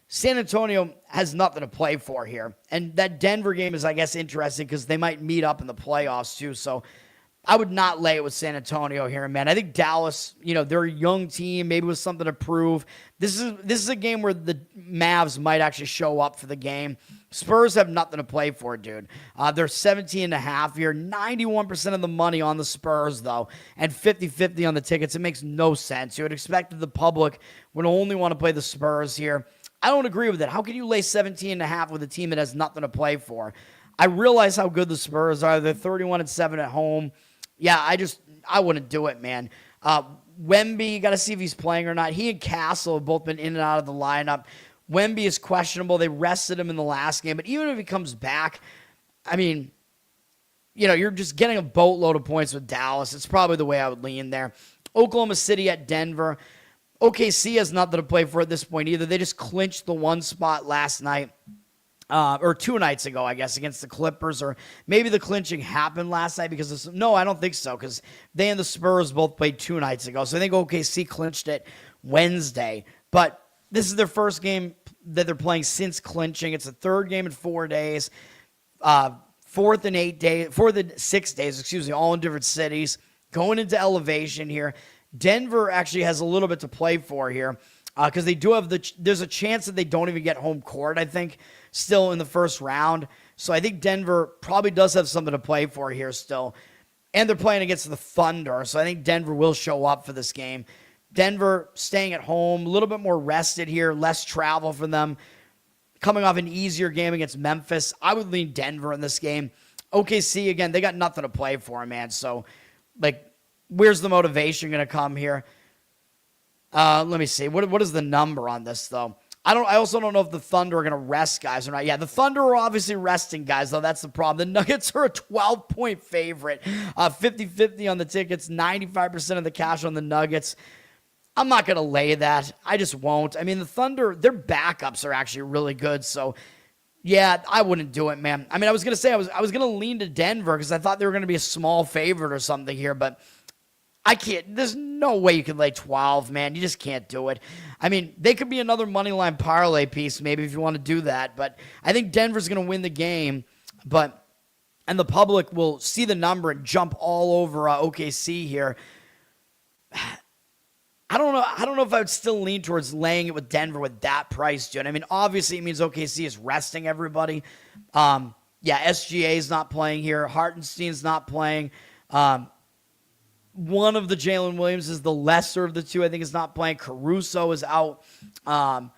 San Antonio has nothing to play for here. And that Denver game is, I guess, interesting because they might meet up in the playoffs too. So I would not lay it with San Antonio here, man. I think Dallas, they're a young team, maybe with something to prove. This is a game where the Mavs might actually show up for the game. Spurs have nothing to play for, dude. They're 17.5 here. 91% of the money on the Spurs, though, and 50-50 on the tickets. It makes no sense. You would expect that the public would only want to play the Spurs here. I don't agree with it. How can you lay 17.5 with a team that has nothing to play for? I realize how good the Spurs are. They're 31-7 at home. Yeah, I wouldn't do it, man. Wemby, got to see if he's playing or not. He and Castle have both been in and out of the lineup. Wemby is questionable. They rested him in the last game. But even if he comes back, you're just getting a boatload of points with Dallas. It's probably the way I would lean there. Oklahoma City at Denver. OKC has nothing to play for at this point either. They just clinched the 1 spot last night. Or 2 nights ago, I guess, against the Clippers, or maybe the clinching happened last night because no, I don't think so, because they and the Spurs both played 2 nights ago. So I think OKC clinched it Wednesday. But this is their first game that they're playing since clinching. It's the 3rd game in 4 days, 4th and 6 days, all in different cities, going into elevation here. Denver actually has a little bit to play for here because they do have there's a chance that they don't even get home court, I think, still in the first round. So I think Denver probably does have something to play for here still. And they're playing against the Thunder, so I think Denver will show up for this game. Denver staying at home, a little bit more rested here, less travel for them. Coming off an easier game against Memphis, I would lean Denver in this game. OKC, again, they got nothing to play for, man. So, where's the motivation going to come here? Let me see. What is the number on this, though? I also don't know if the Thunder are going to rest guys or not. Yeah, the Thunder are obviously resting guys, though. That's the problem. The Nuggets are a 12-point favorite. 50-50 on the tickets, 95% of the cash on the Nuggets. I'm not going to lay that. I just won't. I mean, the Thunder, their backups are actually really good. So, yeah, I wouldn't do it, man. I mean, I was going to say I was going to lean to Denver because I thought they were going to be a small favorite or something here, but I can't. There's no way you could lay 12, man. You just can't do it. I mean, they could be another money line parlay piece maybe if you want to do that, but I think Denver's going to win the game, and the public will see the number and jump all over OKC here. I don't know if I would still lean towards laying it with Denver with that price, dude. I mean, obviously it means OKC is resting everybody. SGA is not playing here. Hartenstein's not playing. One of the Jalen Williams is the lesser of the two, I think, is not playing. Caruso is out. I'm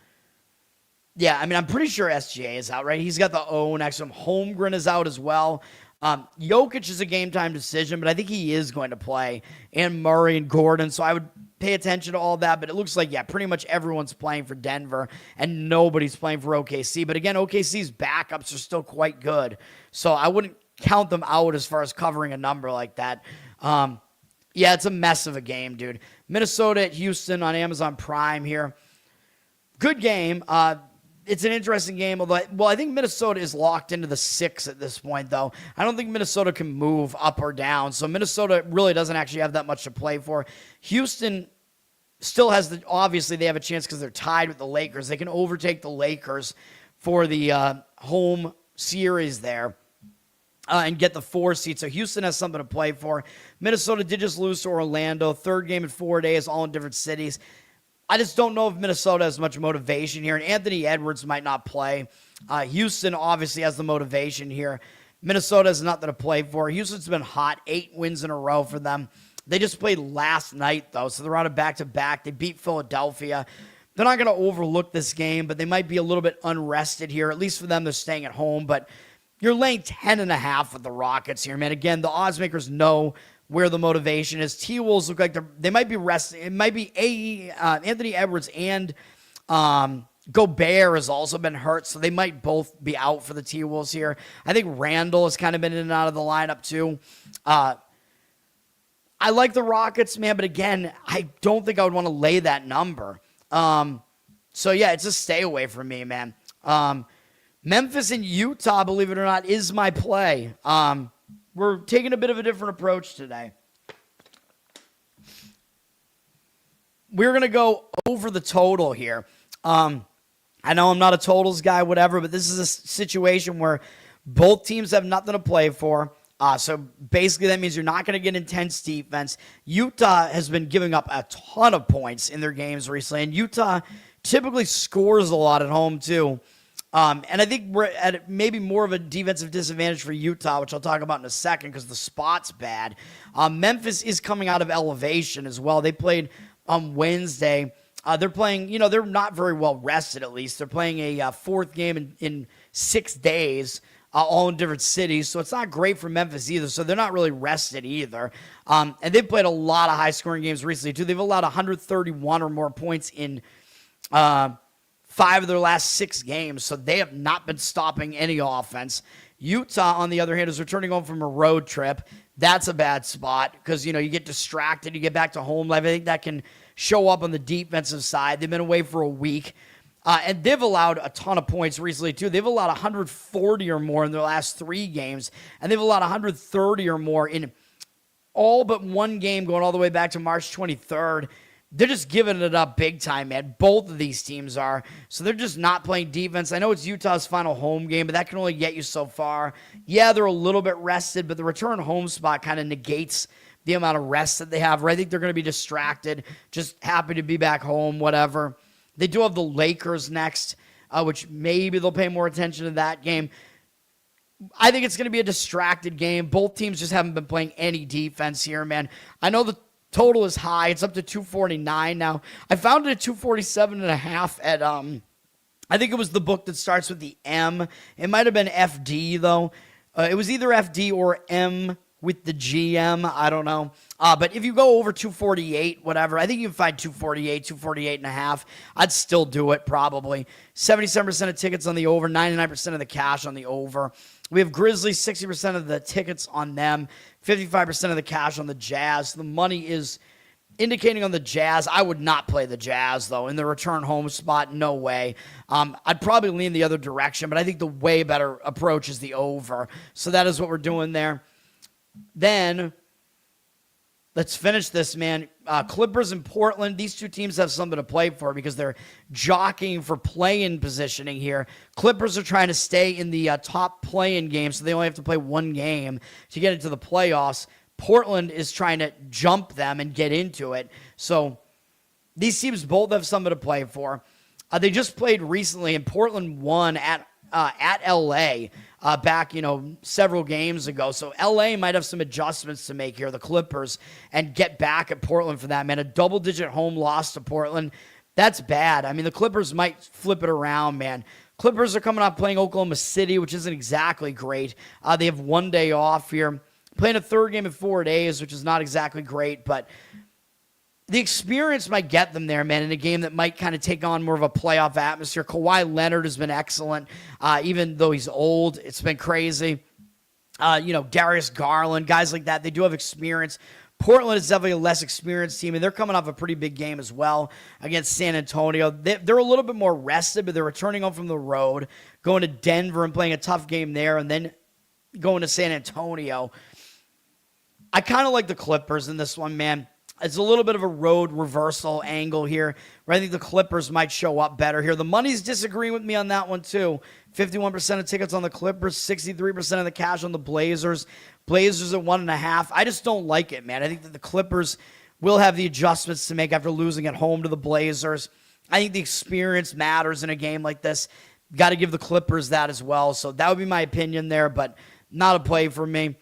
pretty sure SGA is out, right? He's got the O next to him. Holmgren is out as well. Jokic is a game-time decision, but I think he is going to play. And Murray and Gordon, so I would pay attention to all that. But it looks like, pretty much everyone's playing for Denver, and nobody's playing for OKC. But again, OKC's backups are still quite good. So I wouldn't count them out as far as covering a number like that. It's a mess of a game, dude. Minnesota at Houston on Amazon Prime here. Good game. It's an interesting game. Although, I think Minnesota is locked into the 6 at this point, though. I don't think Minnesota can move up or down. So Minnesota really doesn't actually have that much to play for. Houston still has obviously they have a chance because they're tied with the Lakers. They can overtake the Lakers for the home series there. And get the 4 seed. So Houston has something to play for. Minnesota did just lose to Orlando. 3rd game in 4 days, all in different cities. I just don't know if Minnesota has much motivation here. And Anthony Edwards might not play. Houston obviously has the motivation here. Minnesota has nothing to play for. Houston's been hot. 8 wins in a row for them. They just played last night, though, so they're on a back-to-back. They beat Philadelphia. They're not going to overlook this game, but they might be a little bit unrested here. At least for them, they're staying at home. But you're laying 10.5 with the Rockets here, man. Again, the odds makers know where the motivation is. T-Wolves look like they might be resting. It might be Anthony Edwards and Gobert has also been hurt, so they might both be out for the T-Wolves here. I think Randall has kind of been in and out of the lineup too. I like the Rockets, man, but again, I don't think I would want to lay that number. It's a stay away from me, man. Memphis and Utah, believe it or not, is my play. We're taking a bit of a different approach today. We're going to go over the total here. I know I'm not a totals guy, whatever, but this is a situation where both teams have nothing to play for. So basically that means you're not going to get intense defense. Utah has been giving up a ton of points in their games recently, and Utah typically scores a lot at home too. And I think we're at maybe more of a defensive disadvantage for Utah, which I'll talk about in a second because the spot's bad. Memphis is coming out of elevation as well. They played on Wednesday. They're playing, they're not very well rested at least. They're playing a 4th game in 6 days, all in different cities. So it's not great for Memphis either. So they're not really rested either. And they've played a lot of high-scoring games recently too. They've allowed 131 or more points in 5 of their last 6 games, so they have not been stopping any offense. Utah, on the other hand, is returning home from a road trip. That's a bad spot because, you get distracted, you get back to home life. I think that can show up on the defensive side. They've been away for a week, and they've allowed a ton of points recently, too. They've allowed 140 or more in their last 3 games, and they've allowed 130 or more in all but 1 game going all the way back to March 23rd. They're just giving it up big time, man. Both of these teams are. So they're just not playing defense. I know it's Utah's final home game, but that can only get you so far. Yeah, they're a little bit rested, but the return home spot kind of negates the amount of rest that they have. I think they're going to be distracted, just happy to be back home, whatever. They do have the Lakers next, which maybe they'll pay more attention to that game. I think it's going to be a distracted game. Both teams just haven't been playing any defense here, man. I know the total is high. It's up to 249 now. I found it at 247.5 at, I think it was the book that starts with the M. It might have been FD, though. It was either FD or M with the GM. I don't know. But if you go over 248, whatever, I think you can find 248, 248.5. I'd still do it, probably. 77% of tickets on the over, 99% of the cash on the over. We have Grizzlies, 60% of the tickets on them, 55% of the cash on the Jazz. The money is indicating on the Jazz. I would not play the Jazz, though. In the return home spot, no way. I'd probably lean the other direction, but I think the way better approach is the over. So that is what we're doing there. Then, let's finish this, man. Clippers and Portland, these two teams have something to play for because they're jockeying for play-in positioning here. Clippers are trying to stay in the top play-in game, so they only have to play one game to get into the playoffs. Portland is trying to jump them and get into it. So these teams both have something to play for. They just played recently, and Portland won at L.A. Back, several games ago. So L.A. might have some adjustments to make here, the Clippers, and get back at Portland for that, man. A double-digit home loss to Portland, that's bad. I mean, the Clippers might flip it around, man. Clippers are coming off playing Oklahoma City, which isn't exactly great. They have one day off here. Playing a third game in 4 days, which is not exactly great, but the experience might get them there, man, in a game that might kind of take on more of a playoff atmosphere. Kawhi Leonard has been excellent, even though he's old. It's been crazy. Darius Garland, guys like that, they do have experience. Portland is definitely a less experienced team, and they're coming off a pretty big game as well against San Antonio. They're a little bit more rested, but they're returning home from the road, going to Denver and playing a tough game there, and then going to San Antonio. I kind of like the Clippers in this one, man. It's a little bit of a road reversal angle here, where I think the Clippers might show up better here. The money's disagreeing with me on that one, too. 51% of tickets on the Clippers, 63% of the cash on the Blazers. Blazers at 1.5. I just don't like it, man. I think that the Clippers will have the adjustments to make after losing at home to the Blazers. I think the experience matters in a game like this. Got to give the Clippers that as well. So that would be my opinion there, but not a play for me.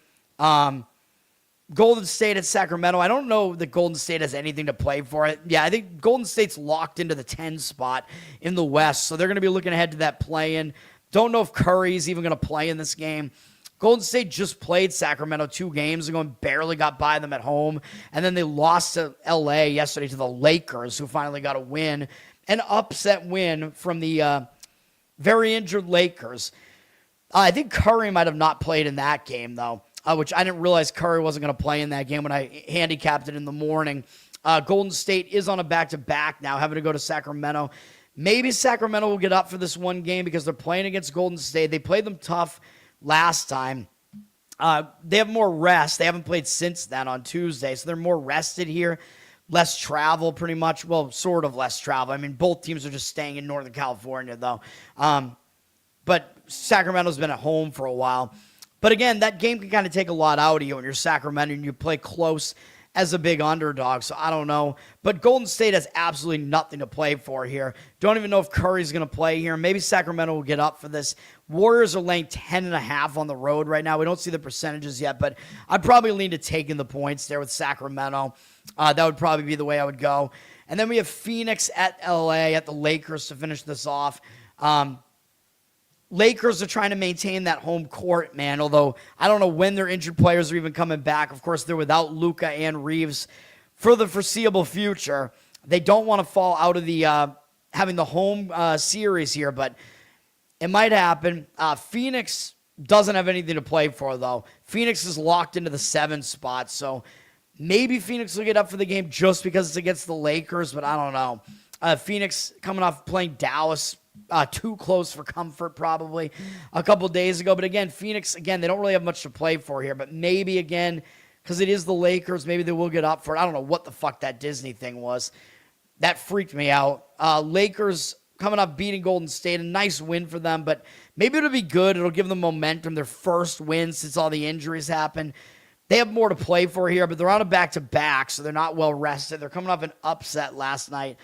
Golden State at Sacramento. I don't know that Golden State has anything to play for it. Yeah, I think Golden State's locked into the 10 spot in the West, so they're going to be looking ahead to that play-in. Don't know if Curry's even going to play in this game. Golden State just played Sacramento 2 games ago and barely got by them at home, and then they lost to L.A. yesterday to the Lakers, who finally got a win, an upset win from the very injured Lakers. I think Curry might have not played in that game, though. Which I didn't realize Curry wasn't going to play in that game when I handicapped it in the morning. Golden State is on a back-to-back now, having to go to Sacramento. Maybe Sacramento will get up for this one game because they're playing against Golden State. They played them tough last time. They have more rest. They haven't played since then on Tuesday, so they're more rested here. Less travel, pretty much. Well, sort of less travel. I mean, both teams are just staying in Northern California, though. But Sacramento's been at home for a while. But again, that game can kind of take a lot out of you when you're Sacramento and you play close as a big underdog. So I don't know. But Golden State has absolutely nothing to play for here. Don't even know if Curry's going to play here. Maybe Sacramento will get up for this. Warriors are laying 10.5 on the road right now. We don't see the percentages yet, but I'd probably lean to taking the points there with Sacramento. That would probably be the way I would go. And then we have Phoenix at LA at the Lakers to finish this off. Lakers are trying to maintain that home court, man, although I don't know when their injured players are even coming back. Of course, they're without Luka and Reeves for the foreseeable future. They don't want to fall out of the having the home series here, but it might happen. Phoenix doesn't have anything to play for, though. Phoenix is locked into the 7 spot, so maybe Phoenix will get up for the game just because it's against the Lakers, but I don't know. Phoenix coming off playing Dallas too close for comfort probably a couple days ago. But again, Phoenix, again, they don't really have much to play for here. But maybe, again, because it is the Lakers, maybe they will get up for it. I don't know what the fuck that Disney thing was. That freaked me out. Lakers coming up beating Golden State. A nice win for them. But maybe it'll be good. It'll give them momentum. Their first win since all the injuries happened. They have more to play for here, but they're on a back-to-back, so they're not well rested. They're coming off an upset last night.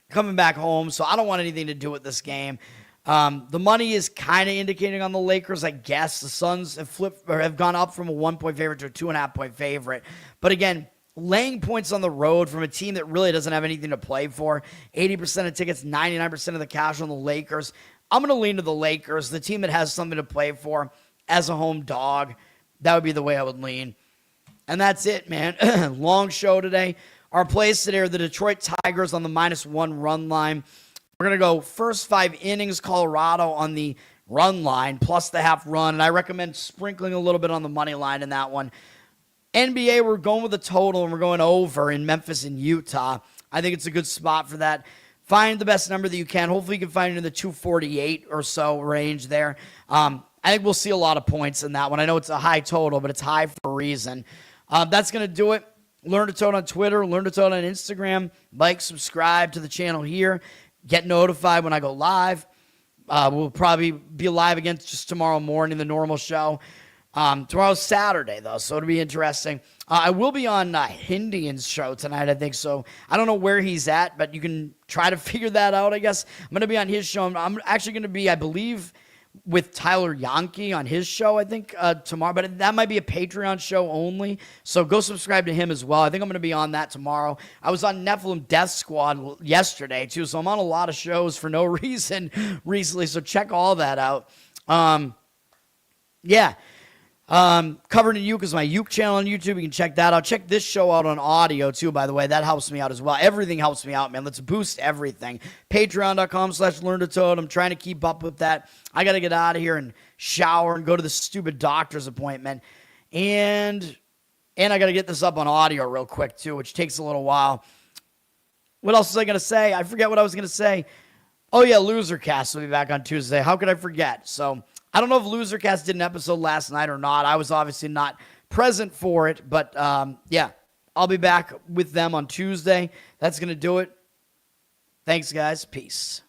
Coming back home, so I don't want anything to do with this game. The money is kind of indicating on the Lakers, I guess. The Suns have gone up from a 1-point favorite to a 2.5-point favorite. But again, laying points on the road from a team that really doesn't have anything to play for. 80% of tickets, 99% of the cash on the Lakers. I'm going to lean to the Lakers, the team that has something to play for as a home dog. That would be the way I would lean. And that's it, man. Long show today. Our plays today are the Detroit Tigers on the -1 run line. We're going to go first 5 innings, Colorado on the run line, plus the half run. And I recommend sprinkling a little bit on the money line in that one. NBA, we're going with a total, and we're going over in Memphis and Utah. I think it's a good spot for that. Find the best number that you can. Hopefully, you can find it in the 248 or so range there. I think we'll see a lot of points in that one. I know it's a high total, but it's high for a reason. That's going to do it. Learn to Toad on Twitter. Learn to Toad on Instagram. Like, subscribe to the channel here. Get notified when I go live. We'll probably be live again just tomorrow morning, the normal show. Tomorrow's Saturday, though, so it'll be interesting. I will be on Hindian's show tonight, I think, so I don't know where he's at, but you can try to figure that out, I guess. I'm going to be on his show. I'm actually going to be, I believe, with Tyler Yonke on his show, I think, tomorrow, but that might be a Patreon show only, so go subscribe to him as well. I think I'm going to be on that tomorrow. I was on Nephilim Death Squad yesterday, too, so I'm on a lot of shows for no reason recently, so check all that out. Covered in Uke is my Uke channel on YouTube. You can check that out. Check this show out on audio, too, by the way. That helps me out as well. Everything helps me out, man. Let's boost everything. Patreon.com/LearnToToad. I'm trying to keep up with that. I got to get out of here and shower and go to the stupid doctor's appointment. And I got to get this up on audio real quick, too, which takes a little while. What else was I going to say? I forget what I was going to say. Oh, yeah, Losercast will be back on Tuesday. How could I forget? So I don't know if Losercast did an episode last night or not. I was obviously not present for it, but yeah, I'll be back with them on Tuesday. That's going to do it. Thanks, guys. Peace.